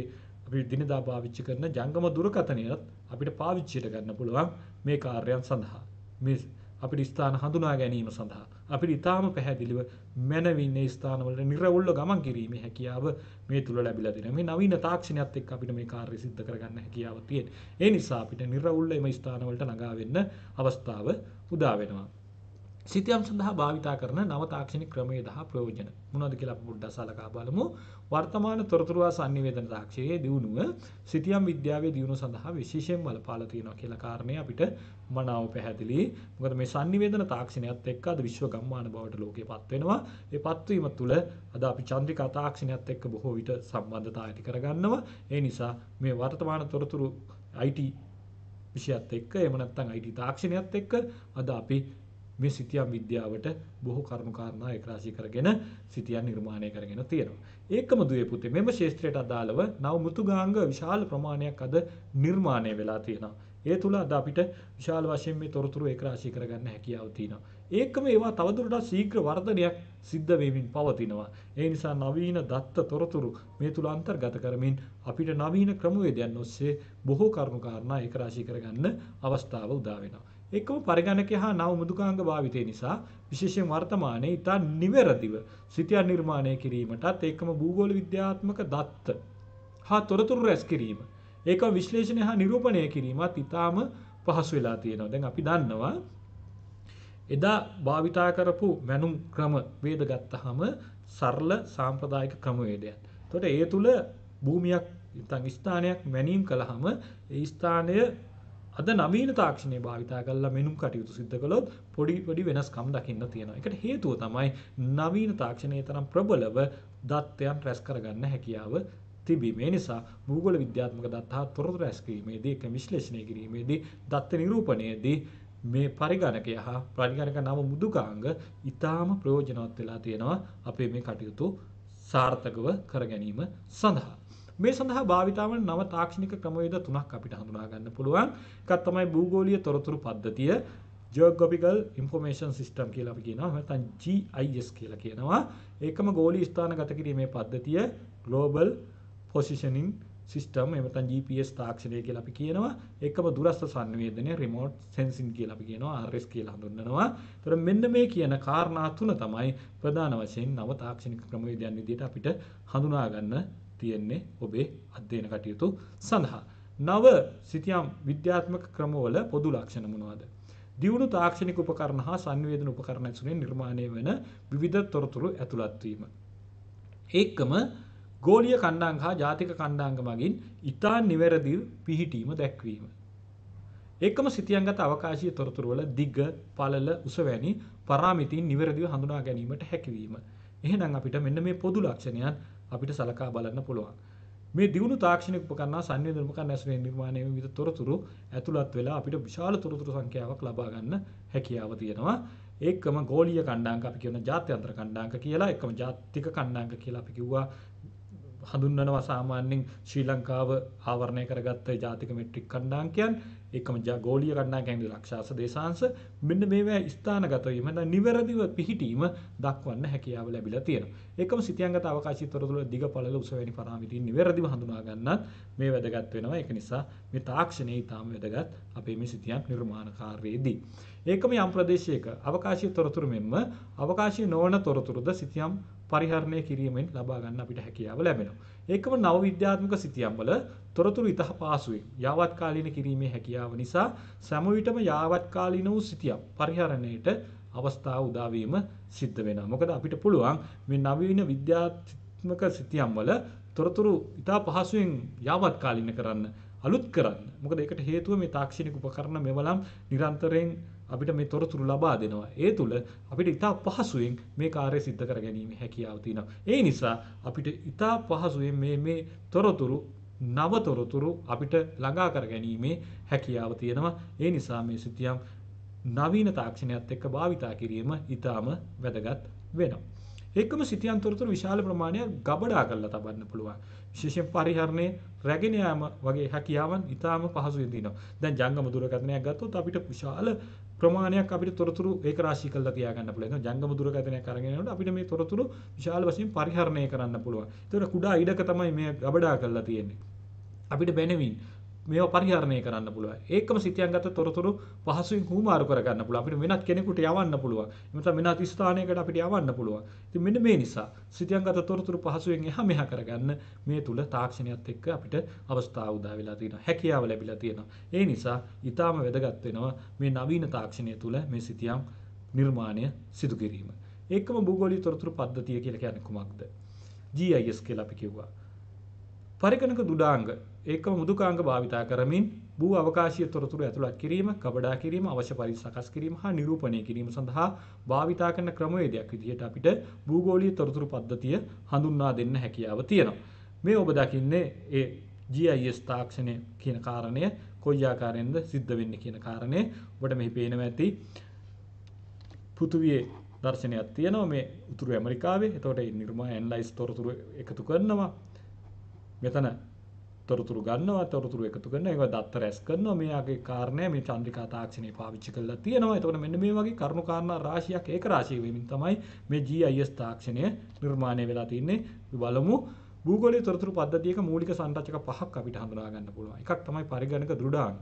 දිනදා පාවිච්චි කරන ජංගම දුරකථනයත් අපිට පාවිච්චියට ගන්න පුළුවන් මේ කාර්යයන් සඳහා. මේ අපිට ස්ථාන හඳුනා ගැනීම සඳහා අපිට ඊටාම පැහැදිලිව මැනවින් මේ ස්ථානවලට නිර්වුල්ව ගමන් කිරීමේ හැකියාව මේ තුල ලැබිලා තියෙනවා. මේ නවීන තාක්ෂණයත් එක්ක අපිට මේ කාර්ය සිද්ධ කරගන්න හැකියාව තියෙනවා. ඒ නිසා අපිට නිර්වුල්ව මේ ස්ථානවලට ළඟා වෙන්න අවස්ථාව උදා වෙනවා. සිතියම් සඳහා භාවිතා කරන නව තාක්ෂණික ක්‍රමයේ දහ ප්‍රයෝජන මොනවද කියලා අපි පොඩ්ඩක් සලකා බලමු. වර්තමාන තොරතුරු සංනිවේදන තාක්ෂණයේ දියුණුව සිතියම් විද්‍යාවේ දියුණුව සඳහා විශේෂයෙන් බලපාලා තියෙනවා කියලා කාරණේ අපිට මනාව පැහැදිලි. මොකද මේ සංනිවේදන තාක්ෂණයත් එක්ක අද විශ්ව ගම්මාන බවට ලෝකෙපත් වෙනවා. ඒ පත්වීම තුළ අද අපි චන්ද්‍රිකා තාක්ෂණයත් එක්ක බොහෝ විට සම්බන්ධතා ඇති කරගන්නවා. ඒ නිසා මේ වර්තමාන තොරතුරු IT විෂයත් එක්ක එහෙම නැත්නම් IT තාක්ෂණයත් එක්ක අද අපි මේ සිතියම් විද්‍යාවට බොහෝ කරුණු කාරණා ඒකරාශී කරගෙන සිතියම් නිර්මාණය කරගෙන තියෙනවා. ඒකම දුවේ පුතේ මෙම ශාස්ත්‍රයට අදාළව නව මෘතුගාංග විශාල ප්‍රමාණයක් අද නිර්මාණය වෙලා තියෙනවා. ඒ තුල අද අපිට විශාල වශයෙන් මේ තොරතුරු ඒකරාශී කරගන්න හැකියාව තියෙනවා. ඒකම ඒවා තවදුරටත් ශීඝ්‍ර වර්ධනයක් සිද්ධ වෙමින් පවතිනවා. ඒ නිසා නවීන දත්ත තොරතුරු මේ තුල අන්තර්ගත කරමින් අපිට නවීන ක්‍රමවේදයන් ඔස්සේ බොහෝ කරුණු කාරණා ඒක රාශී කරගන්න අවස්ථාව උදා වෙනවා. එකම පරිගණකය හා නව මෘදුකාංග භාවිතය නිසා විශේෂයෙන් වර්තමානයේ ඉතා නිවැරදිව සිතියම් නිර්මාණය කිරීමටත් ඒකම භූගෝල විද්‍යාත්මක දත්ත හා තොරතුරු රැස් කිරීම ඒකම විශ්ලේෂණය හා නිරූපණය කිරීමත් ඉතාම පහසු වෙලා තියෙනවා. දැන් අපි දන්නවා එදා භාවිතා කරපු මැනුම් ක්‍රම වේද ගත්තාම සරල සාම්ප්‍රදායික ක්‍රමවේදයන්. එතකොට ඒ තුල භූමියක් නැත්නම් ස්ථානයක් මැනීම් කළාම ඒ ස්ථානය අද නවීන තාක්ෂණය භාවිතා කරලා මෙනුම් කටයුතු සිදු කළොත් පොඩි වෙනස්කම් දකින්න තියෙනවා. ඒකට හේතුව තමයි නවීන තාක්ෂණයේ තරම් ප්‍රබලව දත්තයන් රැස් කරගන්න හැකියාව තිබීම. ඒ නිසා භූගෝල විද්‍යාත්මක දත්ත හා තොරතුරු රැස් කිරීමේදී ඒක විශ්ලේෂණය කිරීමේදී දත්ත නිරූපණයේදී මේ පරිගණකය හා පරිගණක නව මෘදුකාංග ඉතාම ප්‍රයෝජනවත් වෙලා තියෙනවා අපේ මේ කටයුතු සාර්ථකව කර ගැනීම සඳහා. මේ සඳහා භාවිතා වන නව තාක්ෂණික ක්‍රමවේද තුනක් අපිට හඳුනා ගන්න පුළුවන්. එකක් තමයි භූගෝලීය තොරතුරු පද්ධතිය, Geographical Information System කියලා අපි කියනවා. නැත්නම් GIS කියලා කියනවා. ඒකම ගෝලීය ස්ථානගත කිරීමේ පද්ධතිය Global Positioning System එහෙම නැත්නම් GPS තාක්ෂණය කියලා අපි කියනවා. ඒකම දුරස්ථ සංවේදනය Remote Sensing කියලා අපි කියනවා. RS කියලා හඳුන්වනවා. ඒතර මෙන්න මේ කියන කාරණා තුන තමයි ප්‍රධාන වශයෙන් නව තාක්ෂණික ක්‍රමවේදයන් විදිහට අපිට හඳුනා ගන්න තියෙන්නේ ඔබේ අධ්‍යයන කටයුතු සඳහා. නව සිතියම් විද්‍යාත්මක ක්‍රමවල පොදු ලක්ෂණ මොනවාද? දියුණු තාක්ෂණික උපකරණ හා සංවේදන උපකරණ ඇසුරින් නිර්මාණය වන විවිධ තොරතුරු ඇතුළත් වීම. ඒකම ගෝලීය කණ්ඩායම් හා ජාතික කණ්ඩායම් මගින් ඉතා නිවැරදිව පිහිටීම දැක්වීම. ඒකම සිතියම්ගත අවකාශීය තොරතුරු වල දිග, පළල, උස වැනි පරාමිතීන් නිවැරදිව හඳුනා ගැනීමට හැකියවීම. එහෙනම් අපිට මෙන්න මේ පොදු ලක්ෂණයන් අපිට සලකා බලන්න පුළුවන්. මේ දියුණු තාක්ෂණික උපකරණ සංවේදන උපකරණ ඇසුරින් නිර්මාණය වන විවිධ තොරතුරු ඇතුළත් වෙලා අපිට විශාල තොරතුරු සංඛ්‍යාවක් ලබා ගන්න හැකියාව තියෙනවා. ඒකම ගෝලීය කණ්ඩායම් අපි කියන ජාත්‍යන්තර කණ්ඩායම් කියලා, ඒකම ජාතික කණ්ඩායම් කියලා අපි කිව්වා. හඳුන්වනවා සාමාන්‍යයෙන් ශ්‍රී ලංකාව ආවරණය කරගත්ත ජාතික මෙට්‍රික් කණ්ඩායම් කියන්නේ. ඒකම ගෝලීය කණ්ඩායම් කියන්නේ ලක්ෂාංශ දේශාංශ. මෙන්න මේවා ස්ථානගත වීම නැත්නම් නිවැරදිව පිහිටීම දක්වන්න හැකියාව ලැබිලා තියෙනවා. ඒකම සිතියම්ගත අවකාශීය තොරතුරු දිග පළල උස වැනි පරාමිතීන් නිවැරදිව හඳුනා ගන්නත් මේ වැදගත් වෙනවා. ඒක නිසා මේ තාක්ෂණය ඊටාම වැදගත් අපේ මේ සිතියම් නිර්මාණ කාර්යයේදී. ඒකම යම් ප්‍රදේශයක අවකාශීය තොරතුරු මෙන්ම අවකාශීය නොවන තොරතුරුද සිතියම් පරිහරණය කිරීමෙන් ලබා ගන්න අපිට හැකියාව ලැබෙනවා. ඒකම නව විද්‍යාත්මක සිතියම් වල තොරතුරු ඉතා පහසුවෙන් යාවත් කාලීන කිරීමේ හැකියාව නිසා සෑම විටම යාවත් කාලීන වූ සිතියම් පරිහරණයට අවස්ථාව උදා වීම සිද්ධ වෙනවා. මොකද අපිට පුළුවන් මේ නවීන විද්‍යාත්මක සිතියම් වල තොරතුරු ඉතා පහසුවෙන් යාවත් කාලීන කරන්න, අලුත් කරන්න. මොකද ඒකට හේතුව මේ තාක්ෂණික උපකරණ මෙවලම් නිරන්තරයෙන් අපිට මේ තොරතුරු ලබා දෙනවා. ඒ තුල අපිට ඉතා පහසුවෙන් මේ කාර්යය සිද්ධ කර ගැනීම හැකියාව තියෙනවා. ඒ නිසා අපිට ඉතා පහසුවෙන් මේ තොරතුරු නව තොරතුරු අපිට ළඟා කර ගැනීමේ හැකියාව තියෙනවා. ඒ නිසා මේ සිතියම් නවීන තාක්ෂණයත් එක්ක භාවිතා කිරීම ඉතාම වැදගත් වෙනවා. ඒකම සිතියම් තොරතුරු විශාල ප්‍රමාණයක් ගබඩා කරලා තබන්න පුළුවන්. විශේෂයෙන් පරිහරණය, රැගෙන යාම වගේ හැකියාවන් ඉතාම පහසුවෙන් තියෙනවා. දැන් ජංගම දුරකථනයක් ගත්තොත් අපිට විශාල ප්‍රමාණයක් අපිට තොරතුරු ඒක රාශී කරලා තියාගන්න පුළුවන්. ජංගම දුරකථනයක් අරගෙන යනකොට අපිට මේ තොරතුරු විශාල වශයෙන් පරිහරණය කරන්න පුළුවන්. ඒතර කුඩා ඉඩක තමයි මේ ගබඩා කරලා තියෙන්නේ. අපිට බැනවින් මේවා පරිහරණය කරන්න පුළුවන්. ඒකම සිතියම්ගත තොරතුරු පහසුවෙන් හුමාරු කරගන්න පුළුවන්. අපිට වෙනත් කෙනෙකුට යවන්න පුළුවන්. එහෙම වෙනත් ස්ථානයකට අපිට යවන්න පුළුවන්. ඉතින් මෙන්න මේ නිසා සිතියම්ගත තොරතුරු පහසුවෙන් එහා මෙහා කරගන්න මේ තුල තාක්ෂණයත් එක්ක අපිට අවස්ථාව උදා වෙලා තියෙනවා. හැකියාව ලැබිලා තියෙනවා. ඒ නිසා ඊටාම වැදගත් වෙනවා මේ නවීන තාක්ෂණය තුල මේ සිතියම් නිර්මාණය සිදු කිරීම. ඒකම භූගෝලීය තොරතුරු පද්ධතිය කියලා කියන්නේ කුමක්ද? GIS කියලා අපි කිව්වා. පරිගණක දුඩාංග ඒකම මෘදුකාංග භාවිතා කරමින් භූ අවකාශීය තොරතුරු ඇතුළත් කිරීම, කබඩා කිරීම, අවශ්‍ය පරිදි සකස් කිරීම හා නිරූපණය කිරීම සඳහා භාවිතා කරන ක්‍රමවේදයක් විදිහට අපිට භූගෝලීය තොරතුරු පද්ධතිය හඳුන්වා දෙන්න හැකියාව තියෙනවා. මේ ඔබ දකින්නේ ඒ GIS තාක්ෂණය කියන කාරණය කොයි ආකාරයෙන්ද සිද්ධ වෙන්නේ කියන කාරණය ඔබට මෙහි පේනවා ඇති. පෘථුවියේ දර්ශනයක් තියෙනවා මේ උතුරු ඇමරිකාවේ. එතකොට මේ නිර්මාණ ඇනලයිස් තොරතුරු එකතු කරනවා. මෙතන තොරතුරු ගන්නවා, තොරතුරු එකතු කරනවා, ඒවා දත්ත රැස් කරනවා. මේ ආගේ කාරණය මේ චන්ද්‍රිකා තාක්ෂණය පාවිච්චි කරලා තියෙනවා. එතකොට මෙන්න මේ වගේ කරුණු කාරණා රාශියක් ඒක රාශී වෙමින් තමයි මේ GIS තාක්ෂණය නිර්මාණය වෙලා තින්නේ. අපි බලමු භූගෝලීය තොරතුරු පද්ධතියක මූලික සංරචක පහක් අපිට හඳුනා ගන්න පුළුවන්. එකක් තමයි පරිගණක දෘಢාංග.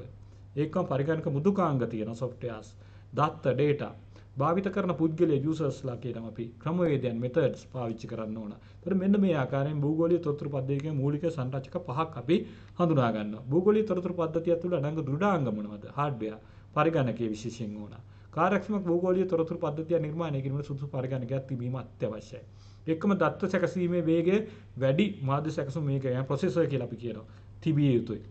ඒකම පරිගණක මෘදුකාංග තියෙන softwares, දත්ත data භාවිත කරන පුද්ගලයා users-ලා කියනවා අපි ක්‍රමවේදයන් methods පාවිච්චි කරන්න ඕන. ඒතර මෙන්න මේ ආකාරයෙන් භූගෝලීය තොරතුරු පද්ධතියේ මූලික සංරචක පහක් අපි හඳුනා ගන්නවා. භූගෝලීය තොරතුරු පද්ධතිය තුළ අඩංගු දෘಢාංග මොනවද? hardware පරිගණකයේ විශේෂයෙන් ඕන. කාර්යක්ෂම භූගෝලීය තොරතුරු පද්ධතිය නිර්මාණය කිරීමට සුදුසු පරිගණකයක් තිබීම අත්‍යවශ්‍යයි. එක්කම දත්ත සැකසීමේ වේගය වැඩි මාධ්‍ය සැකසුම් මේක යන ප්‍රොසෙසර් කියලා අපි කියනවා. තිබිය යුතුයි.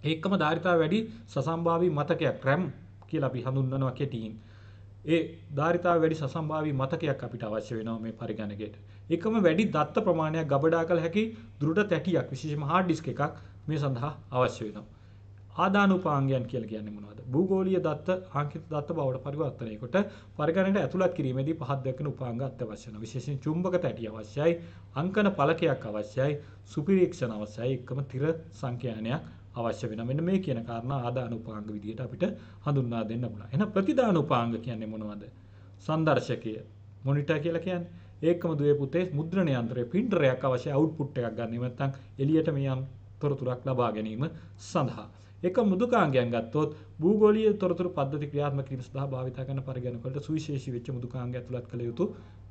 ඒකම ධාරිතාව වැඩි සසම්භාවී මතකයක් RAM කියලා අපි හඳුන්වනවා කෙටියෙන්. ඒ ධාරිතාව වැඩි සසම්භාවී මතකයක් අපිට අවශ්‍ය වෙනවා මේ පරිගණකයට. ඒකම වැඩි දත්ත ප්‍රමාණයක් ගබඩා කළ හැකි දෘಢ තැටියක් විශේෂයෙන්ම hard disk එකක් මේ සඳහා අවශ්‍ය වෙනවා. ආදානුපාංගයන් කියලා කියන්නේ මොනවද? භූගෝලීය දත්ත ආංකිත දත්ත බවට පරිවර්තනය කොට පරිගණකයට ඇතුළත් කිරීමේදී පහත් දක්වන උපාංග අත්‍යවශ්‍ය වෙනවා. විශේෂයෙන් චුම්බක තැටි අවශ්‍යයි, අංකන පළකයක් අවශ්‍යයි, සුපිරීක්ෂණ අවශ්‍යයි, එකම තිර සංඛ්‍යානයක් අවශ්‍ය වෙනවා. මෙන්න මේ කියන කාරණා ආදානුපාංග විදියට අපිට හඳුන්වා දෙන්න පුළුවන්. එහෙනම් ප්‍රතිදානුපාංග කියන්නේ මොනවද? සංදර්ශකය, මොනිටර් කියලා කියන්නේ. ඒකම දුවේ පුතේ මුද්‍රණ යන්ත්‍රය, printerයක් අවශ්‍යයි output එකක් ගන්න. එහෙම නැත්නම් එළියට මේ තොරතුරක් ලබා ගැනීම සඳහා. එක මෘදුකාංගයන් ගත්තොත් භූගෝලීය තොරතුරු පද්ධති ක්‍රියාත්මක කිරීම සඳහා භාවිත කරන පරිගණක වලට සුවිශේෂී වෙච්ච මෘදුකාංග ඇතුළත් කළ යුතු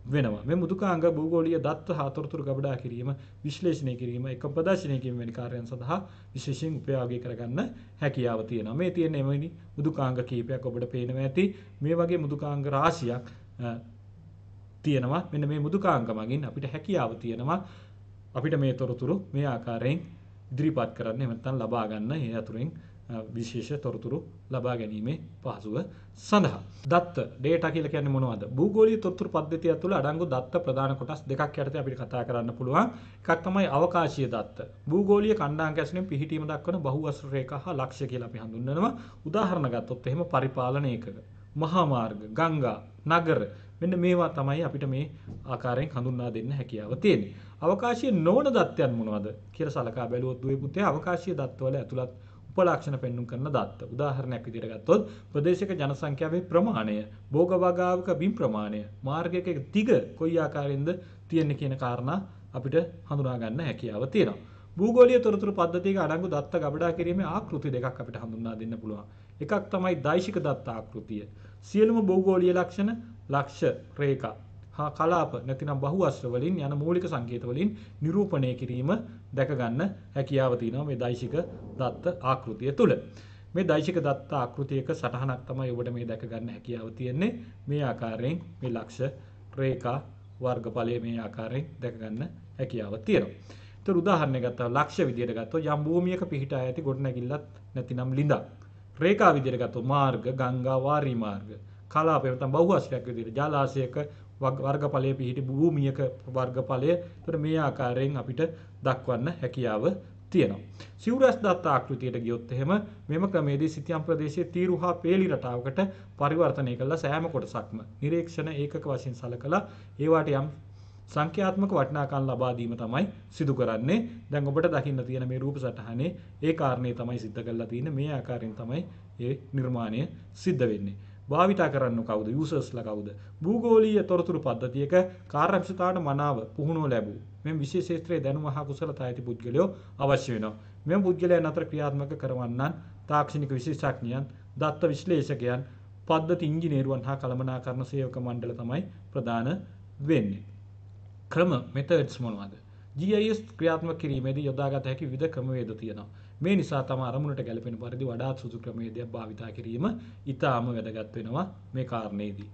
වෙනවා. මේ මෘදුකාංග භූගෝලීය දත්ත හා තොරතුරු ගබඩා කිරීම, විශ්ලේෂණය කිරීම, එක ප්‍රදර්ශනය කිරීම වැනි කාර්යයන් සඳහා විශේෂයෙන් උපයෝගී කරගන්න හැකියාව තියෙනවා. මේ තියෙන එවැනි මෘදුකාංග කීපයක් ඔබට පේනවා ඇති. මේ වගේ මෘදුකාංග රාශියක් තියෙනවා. මෙන්න මේ මෘදුකාංග මගින් අපිට හැකියාව තියෙනවා අපිට මේ තොරතුරු මේ ආකාරයෙන් ඉදිරිපත් කරන්න, එහෙම නැත්නම් ලබා ගන්න. ඒ අතුරින් විශේෂ තොරතුරු ලබා ගැනීමේ පහසුව සඳහා. දත්ත data කියලා කියන්නේ මොනවද? භූගෝලීය තොරතුරු පද්ධතිය තුළ අඩංගු දත්ත ප්‍රධාන කොටස් දෙකක් යටතේ අපිට කතා කරන්න පුළුවන්. එකක් තමයි අවකාශීය දත්ත. භූගෝලීය කණ්ඩායම් ඇසුරින් පිහිටීම දක්වන බහුවස්ත්‍ර රේඛා හා ලක්ෂ්‍ය කියලා අපි හඳුන්වනවා. උදාහරණ ගත්තොත් එහෙම පරිපාලන ඒකක, මහා මාර්ග, ගංගා, නගර, මෙන්න මේවා තමයි අපිට මේ ආකාරයෙන් හඳුන්වා දෙන්න හැකියාව තියෙන්නේ. අවකාශීය නොවන දත්තයන් මොනවද කියලා සලකා බැලුවොත් දුවේ පුතේ අවකාශීය දත්තවල ඇතුළත් උපලක්ෂණ පෙන්වුම් කරන දත්ත. උදාහරණයක් විදිහට ගත්තොත් ප්‍රදේශයක ජනසංඛ්‍යාවේ ප්‍රමාණය, භෝග වගාවක බිම් ප්‍රමාණය, මාර්ගයක දිග කොයි ආකාරයෙන්ද තියෙන්නේ කියන කාරණා අපිට හඳුනා ගන්න හැකියාව තියෙනවා. භූගෝලීය තොරතුරු පද්ධතියක අඩංගු දත්ත ගබඩා කිරීමේ ආකෘති දෙකක් අපිට හඳුන්වා දෙන්න පුළුවන්. එකක් තමයි දෛශික දත්ත ආකෘතිය. සියලුම භූගෝලීය ලක්ෂණ, ලක්ෂ රේඛා හා කලාප නැතිනම් බහුවස්ත්‍ර වලින් යන මූලික සංකේත වලින් නිරූපණය කිරීම දැක ගන්න හැකියාව තියෙනවා මේ දෛශික දත්ත ආකෘතිය තුළ. මේ දෛශික දත්ත ආකෘතියක සටහනක් තමයි ඔබට මේ දැක ගන්න හැකියාව තියෙන්නේ. මේ ආකාරයෙන් මේ ලක්ෂ රේඛා වර්ගඵලයේ මේ ආකාරයෙන් දැක ගන්න හැකියාව තියෙනවා. ඒතර උදාහරණයක් ගත්තා ලක්ෂ විදියට ගත්තොත් යම් භූමියක පිහිටා ඇති ගොඩනැගිල්ලක් නැතිනම් ලිඳක්. රේඛා විදියට ගත්තොත් මාර්ග, ගංගා, වාරි මාර්ග, කලාපය නැත්නම් බහුවස්ත්‍රයක් විදියට ජලාශයක වර්ගඵලයේ පිහිටි භූමියක වර්ගඵලය. ඒතර මේ ආකාරයෙන් අපිට දක්වන්න හැකියාව තියෙනවා. සිවුරස් දත්ත ආකෘතියට ගියොත් එහෙම මෙම ක්‍රමයේදී සිතියම් ප්‍රදේශයේ තීරු හා පේලි රටාවකට පරිවර්තනය කළා සෑම කොටසක්ම නිරීක්ෂණ ඒකක වශයෙන් සලකලා ඒවට යම් සංඛ්‍යාත්මක වටිනාකම් ලබා දීම තමයි සිදු කරන්නේ. දැන් ඔබට දකින්න තියෙන මේ රූප සටහනේ ඒ කාරණේ තමයි සිද්ධ කරලා තියෙන්නේ. මේ ආකාරයෙන් තමයි ඒ නිර්මාණය සිද්ධ වෙන්නේ. භාවිතා කරන්න කවුද? යූසර්ස්ලා කවුද? භූගෝලීය තොරතුරු පද්ධතියක කාර්යක්ෂමතාවට මනාව පුහුණුව ලැබූ මෙම විශේෂ ක්ෂේත්‍රයේ දැනුම හා කුසලතා ඇති පුද්ගලයෝ අවශ්‍ය වෙනවා. මෙම පුද්ගලයන් අතර ක්‍රියාත්මක කරවන්නන් තාක්ෂණික විශේෂඥයන්, දත්ත විශ්ලේෂකයන්, පද්ධති ඉංජිනේරුවන් හා කළමනාකරණ සේවක මණ්ඩල තමයි ප්‍රධාන වෙන්නේ. ක්‍රම methods මොනවද? GIS ක්‍රියාත්මක කිරීමේදී යොදාගත හැකි විවිධ ක්‍රමවේද තියෙනවා. මේ නිසා තම අරමුණට ගැලපෙන පරිදි වඩාත් සුදුසු ක්‍රමවේදයක් භාවිතා කිරීම ඉතාම වැදගත් වෙනවා මේ කාරණේදී.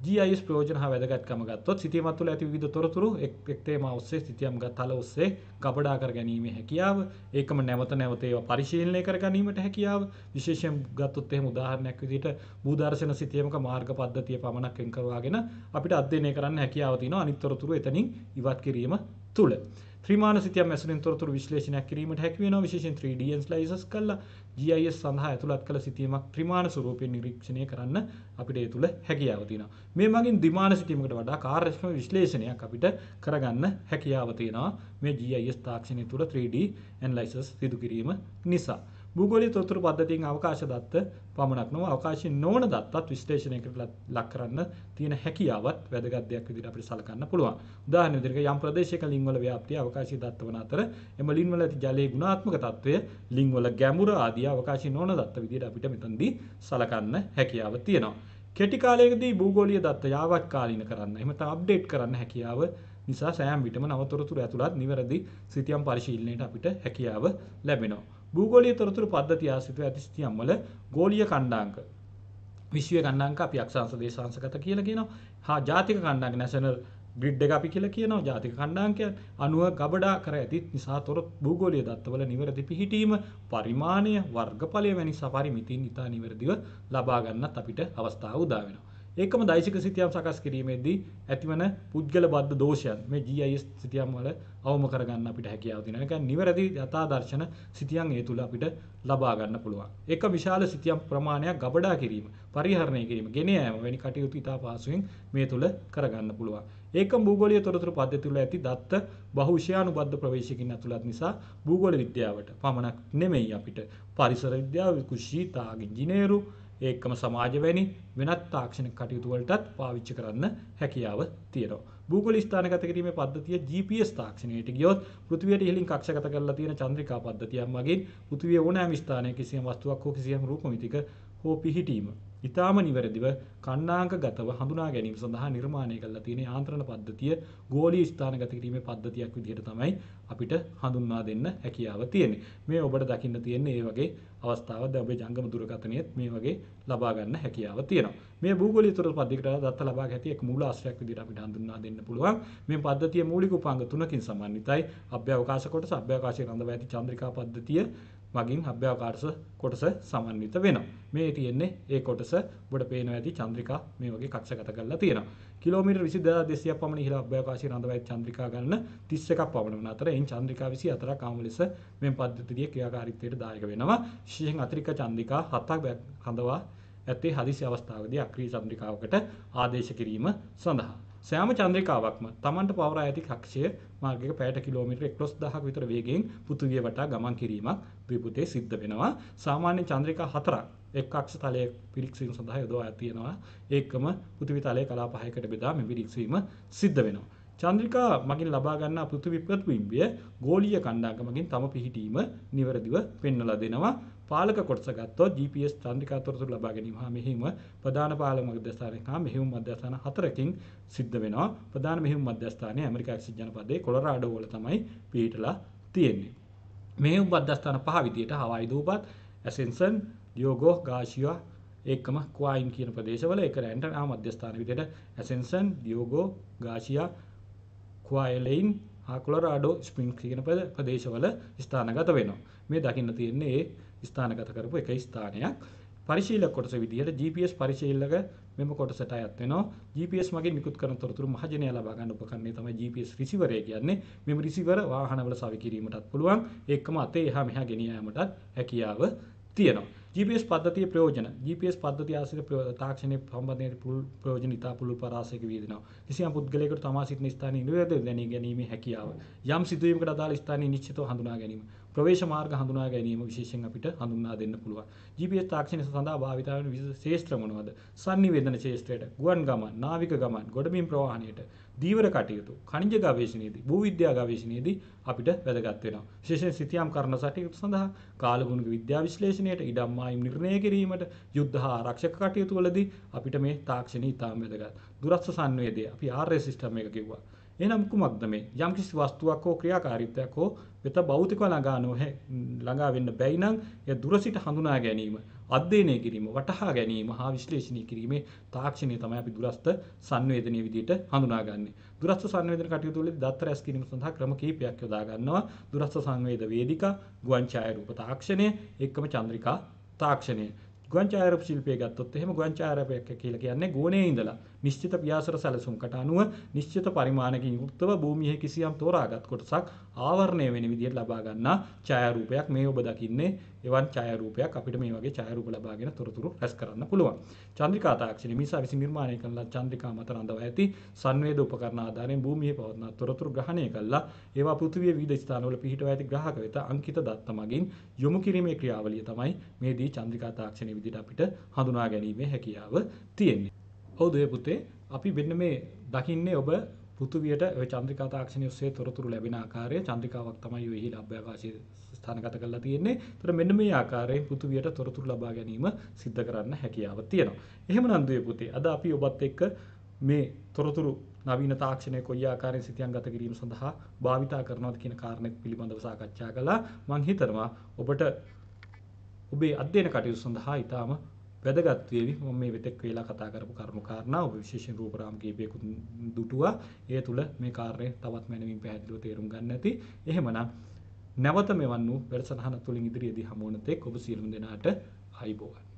GIS ප්‍රයෝජන හා වැදගත්කම ගත්තොත් සිතියමත් තුළ ඇති විවිධ තොරතුරු එක් තේමා ඔස්සේ සිතියම් තල ඔස්සේ ගබඩා කර ගැනීමේ හැකියාව, ඒකම නැවත නැවත ඒවා පරිශීලනය කර ගැනීමට හැකියාව, විශේෂයෙන් ගත්තොත් එහෙම උදාහරණයක් විදිහට භූදර්ශන සිතියමක මාර්ග පද්ධතිය පමණක් වෙන් කරවාගෙන අපිට අධ්‍යයනය කරන්න හැකියාව තියෙනවා අනිත් තොරතුරු එතනින් ඉවත් කිරීම තුළ. ත්‍රිමාන සිතියම් ඇසුරින් තොරතුරු විශ්ලේෂණයක් කිරීමට හැකි වෙනවා. විශේෂයෙන් 3D ස්ලයිසස් කරලා GIS සඳහා ඇතුළත් කළ සිතියමක් ත්‍රිමාන ස්වරූපයෙන් නිරීක්ෂණය කරන්න අපිට ඒ තුල හැකියාව තියෙනවා. මේ මගින් ද්විමාන සිතියමකට වඩා කාර්යක්ෂම විශ්ලේෂණයක් අපිට කරගන්න හැකියාව තියෙනවා. මේ GIS තාක්ෂණය තුල 3D ඇනලයිසිස් සිදු කිරීම නිසා. භූගෝලීය තොරතුරු පද්ධතියෙන් අවකාශ දත්ත පමණක් නොව අවකාශයේ නොවන දත්තත් විශ්ලේෂණයකට ලක් කරන්න තියෙන හැකියාවත් වැදගත් දෙයක් විදිහට අපිට සලකන්න පුළුවන්. උදාහරණ විදිහට යම් ප්‍රදේශයක ලිං වල ව්‍යාප්තිය අවකාශීය දත්ත වන අතර එම ලිං වල ඇති ජලයේ ගුණාත්මක තත්වය ලිං වල ගැඹුර ආදී අවකාශයේ නොවන දත්ත විදිහට අපිට මෙතනදී සලකන්න හැකියාව තියෙනවා. කෙටි කාලයකදී භූගෝලීය දත්ත යාවත් කාලීන කරන්න එහෙම නැත්නම් අප්ඩේට් කරන්න හැකියාව නිසා සෑම විටම නව තොරතුරු ඇතුළත් නිවැරදි සිතියම් පරිශීලනයට අපිට හැකියාව ලැබෙනවා. භූගෝලීය තොරතුරු පද්ධතිය ආශ්‍රිතව ඇති සිතියම් වල ගෝලීය ඛණ්ඩාංක විශ්වීය ඛණ්ඩාංක අපි අක්ෂාංශ දේශාංශගත කියලා කියනවා. හා ජාතික ඛණ්ඩාංක නැෂනල් ග්‍රිඩ් එක අපි කියලා කියනවා. ජාතික ඛණ්ඩාංකය අණුව ගබඩා කර ඇති නිසා භූගෝලීය දත්තවල නිවැරදි පිහිටීම පරිමාණය වර්ගඵලය වැනි සපරිමිතීන් ඉතා නිවැරදිව ලබා ගන්නත් අපිට අවස්ථාව උදා වෙනවා. ඒකම දෛශික සිතියම් සකස් කිරීමේදී ඇතිවන පුද්ගල බද්ධ දෝෂයන් මේ GIS සිතියම් වල අවම කරගන්න අපිට හැකියාව තියෙනවා. ඒ කියන්නේ නිවැරදි යථා දර්ශන සිතියම් ඒ තුල අපිට ලබා ගන්න පුළුවන්. ඒක විශාල සිතියම් ප්‍රමාණයක් ගබඩා කිරීම, පරිහරණය කිරීම, ගෙන යාම වැනි කටයුතු ඉතා පහසුවෙන් මේ තුල කරගන්න පුළුවන්. ඒකම භූගෝලීය තොරතුරු පද්ධතිය තුළ ඇති දත්ත බහු විෂයානුබද්ධ ප්‍රවේශකින් ඇතුළත් නිසා භූගෝල විද්‍යාවට පමණක් නෙමෙයි අපිට පරිසර විද්‍යාව, කෘෂි, තාග ඉංජිනේරු ඒකම සමාජ වැනි වෙනත් තාක්ෂණික කටයුතු වලටත් පාවිච්චි කරන්න හැකියාව තියෙනවා. භූගෝල ස්ථානගත කිරීමේ පද්ධතිය GPS තාක්ෂණයට ගියොත් පෘථිවියට ඉහළින් කක්ෂගත කරලා තියෙන චන්ද්‍රිකා පද්ධතියක් මගින් පෘථිවියේ ඕනෑම ස්ථානයක කිසියම් වස්තුවක් හෝ කිසියම් රූපමිතික හෝ පිහිටීම ඉතාම නිවැරදිව ඛණ්ඩාංකගතව හඳුනා ගැනීම සඳහා නිර්මාණය කරලා තියෙන යාන්ත්‍රණ පද්ධතිය ගෝලීය ස්ථානගත කිරීමේ පද්ධතියක් විදිහට තමයි අපිට හඳුන්වා දෙන්න හැකියාව තියෙන්නේ. මේ ඔබට දකින්න තියෙන්නේ මේ වගේ අවස්ථාවක්. දැන් ඔබේ ජංගම දුරකථනයේත් මේ වගේ ලබා ගන්න හැකියාව තියෙනවා. මේ භූගෝලීය තොරතුරු පද්ධතියට දත්ත ලබා ගැනීම එක මූලාශ්‍රයක් විදිහට අපිට හඳුන්වා දෙන්න පුළුවන්. මේ පද්ධතිය මූලික උපාංග තුනකින් සමන්විතයි. අභ්‍යවකාශ කොටස, අභ්‍යවකාශයේ රඳවා ඇති චන්ද්‍රිකා පද්ධතිය මගින් අභ්‍යවකාශ කොටස සමන්විත වෙනවා. මේ තියෙන්නේ ඒ කොටස ඔබට පේනවා ඇති චන්ද්‍රිකා මේ වගේ කක්ෂගත කරලා තියෙනවා. කිලෝමීටර් 22200ක් පමණ ඉහළ අභ්‍යවකාශයේ රඳවා ඇති චන්ද්‍රිකා ගණන 31ක් පමණ වන අතර එයින් චන්ද්‍රිකා 24ක් ආම ලෙස මේ පද්ධතියේ ක්‍රියාකාරීත්වයට දායක වෙනවා. විශේෂයෙන් අතිරික්ත චන්ද්‍රිකා 7ක් රඳවා ඇත්තේ හදිසි අවස්ථාවකදී අක්‍රීය චන්ද්‍රිකාවකට ආදේශ කිරීම සඳහා. සෑම චන්ද්‍රිකාවක්ම Tamanට පවරා ඇති කක්ෂය මාර්ගයක පැයට කිලෝමීටර් 11000ක විතර වේගයෙන් පෘථිවිය වටා ගමන් කිරීමක් ද්විපුතේ සිද්ධ වෙනවා. සාමාන්‍ය චන්ද්‍රිකා 4ක් එක් කක්ෂ තලයේ පිරික්සීම සඳහා යොදවා තියෙනවා. ඒකම පෘථිවි තලයේ කලා 5කට බෙදා මේ පිරික්සීම සිද්ධ වෙනවා. චන්ද්‍රිකා මගින් ලබා ගන්නා පෘථිවි ප්‍රතිබිම්බය ගෝලීය ඛණ්ඩාංක මගින් තම පිහිටීම නිවැරදිව පෙන්වලා දෙනවා. පාලක කොටස ගත්තොත් GPS චන්ද්‍රිකා තොරතුරු ලබා ගැනීම හා මෙහෙයුම ප්‍රධාන පාලක මධ්‍යස්ථානයෙන් හා මෙහෙයුම් මධ්‍යස්ථාන 4කින් සිද්ධ වෙනවා. ප්‍රධාන මෙහෙයුම් මධ්‍යස්ථානය ඇමරිකා එක්සත් ජනපදයේ කොලරාඩෝ වල තමයි පිහිටලා තියෙන්නේ. මෙහෙයුම් මධ්‍යස්ථාන 5 විදියට හවායි දූපත්, ඇසෙන්සන්, ඩියෝගෝ, ගාසියා ඒකම ක්වයින් කියන ප්‍රදේශවල ඒක රැන්ටනා මධ්‍යස්ථාන විදියට ඇසෙන්සන්, ඩියෝගෝ, ගාසියා, ක්වයිලයින් හා කොලරාඩෝ ස්ප්‍රින්ග්ස් කියන ප්‍රදේශවල ස්ථානගත වෙනවා. මේ දකින්න තියෙන්නේ ඒ ස්ථානගත කරපු එක ස්ථානයක්. පරිශීලක කොටස විදිහට GPS පරිශීලක මෙම කොටසට අයත් වෙනවා. GPS මගින් නිකුත් කරන තොරතුරු මහජනයා ලබා ගන්න උපකරණය තමයි GPS රිසීවර් එක කියන්නේ. මෙම රිසීවර් වාහනවල සවි කිරීමටත් පුළුවන්. ඒකම අතේ එහා මෙහා ගෙන යාමටත් හැකියාව තියෙනවා. GPS පද්ධතියේ ප්‍රයෝජන. GPS පද්ධතිය ආශ්‍රිත තාක්ෂණයේ සම්බන්ධයෙන් ප්‍රයෝජන ඉතා පුළුල් පරාසයක වියදෙනවා. කිසියම් පුද්ගලයෙකුට තමා සිටින ස්ථානයේ නිවැරදිව දැනී ගැනීමේ හැකියාව. යම් සිදුවීමකට අදාළ ස්ථානයේ නිශ්චිතව හඳුනා ගැනීම. ප්‍රවේශ මාර්ග හඳුනා ගැනීම විශේෂයෙන් අපිට හඳුන්වා දෙන්න පුළුවන්. GPS තාක්ෂණය සඳහා භාවිත වන විවිධ ශේෂ්ත්‍ර මොනවාද? sannivedana ශේෂ්ත්‍රයට, ගුවන් ගමන්, නාවික ගමන්, ගොඩබිම් ප්‍රවාහණයට, දීවර කටයුතු, khනිජ ගවේෂණයේදී, භූ විද්‍යා ගවේෂණයේදී අපිට වැදගත් වෙනවා. විශේෂයෙන් සිතියම් කරන සටයුතු සඳහා, කාලගුණික විද්‍යා විශ්ලේෂණයට, ඉඩම් මායිම් නිර්ණය කිරීමට, යුද්ධ හා ආරක්ෂක කටයුතු වලදී අපිට මේ තාක්ෂණය ඉතාම වැදගත්. දුරස්ථ සංවේදය අපි RS සිස්ටම් එක කිව්වා. එහෙනම් කුමක්ද මේ? යම්කිසි වස්තුවක් හෝ ක්‍රියාකාරීත්වයක් හෝ වෙත භෞතිකව ළඟා වෙන්න බැයි නම් ඒ දුර සිට හඳුනා ගැනීම, අධ්‍යයනය කිරීම, වටහා ගැනීම හා විශ්ලේෂණය කිරීමේ තාක්ෂණය තමයි අපි දුරස්ථ සංවේදනීය විදිහට හඳුනාගන්නේ. දුරස්ථ සංවේදන කටයුතු වලදී දත්ත රැස් කිරීම සඳහා ක්‍රම කිහිපයක් යොදා ගන්නවා. දුරස්ථ සංවේද වේදිකා, ගුවන් ඡායාරූප තාක්ෂණය, එක්කම චන්ද්‍රිකා තාක්ෂණය. ගුවන් ඡායාරූප ශිල්පය ගත්තොත් එහෙම ගුවන් ඡායාරූපයක් කියලා කියන්නේ ගෝණයේ ඉඳලා නිශ්චිත ව්‍යාසර සැලසුම්කට අනුව නිශ්චිත පරිමාණයකින් යුක්තව භූමියේ කිසියම් තෝරාගත් කොටසක් ආවරණය වෙන විදිහට ලබා ගන්නා ඡායාරූපයක් මේ ඔබ දකින්නේ එවන් ඡායාරූපයක් අපිට මේ වගේ ඡායාරූප ලබාගෙන තොරතුරු රැස් කරන්න පුළුවන්. චන්ද්‍රිකා තාක්ෂණය මිසා විසින් නිර්මාණය කරන චන්ද්‍රිකා මත රඳවා ඇති සංවේද උපකරණ ආධාරයෙන් භූමියේ පවත්නා තොරතුරු ග්‍රහණය කළා ඒවා පෘථිවිය විවිධ ස්ථානවල පිහිටව ඇති ග්‍රාහක වෙත අංකිත දත්ත මගින් යොමු කිරීමේ ක්‍රියාවලිය තමයි මේදී චන්ද්‍රිකා තාක්ෂණය විදිහට අපිට හඳුනා ගැනීමේ හැකියාව තියෙන්නේ. ඔව් දුවේ පුතේ අපි මෙන්න මේ දකින්නේ ඔබ පෘථිවියට ඔය චන්ද්‍රිකා තාක්ෂණය ඔස්සේ තොරතුරු ලැබෙන ආකාරය චන්ද්‍රිකාවක් තමයි ඔය ඉහළ අභ්‍යවකාශයේ ස්ථානගත කරලා තියෙන්නේ. ඒතර මෙන්න මේ ආකාරයෙන් පෘථිවියට තොරතුරු ලබා ගැනීම සිද්ධ කරන්න හැකියාවක් තියෙනවා. එහෙමනම් දුවේ පුතේ අද අපි ඔබත් එක්ක මේ තොරතුරු නවීන තාක්ෂණය කොයි ආකාරයෙන් සිතියම්ගත කිරීම සඳහා භාවිතා කරනවද කියන කාරණයක් පිළිබඳව සාකච්ඡා කළා. මම හිතනවා ඔබට ඔබේ අධ්‍යයන කටයුතු සඳහා ඊටාම වැදගත් වේවි. මම මේ වෙතෙක් වේලා කතා කරපු කරුණු කාරණා ඔබ විශේෂයෙන් රූපරාම කීපයකට දුටුවා. ඒ තුල මේ කාර්යය තවත් මැනවින් පැහැදිලිව තේරුම් ගන්න ඇති. එහෙමනම් නැවත මෙවන් වූ වැඩසටහන තුලින් ඉදිරියේදී හමු වන තෙක් ඔබ සියලුම දෙනාට ආයුබෝවන්.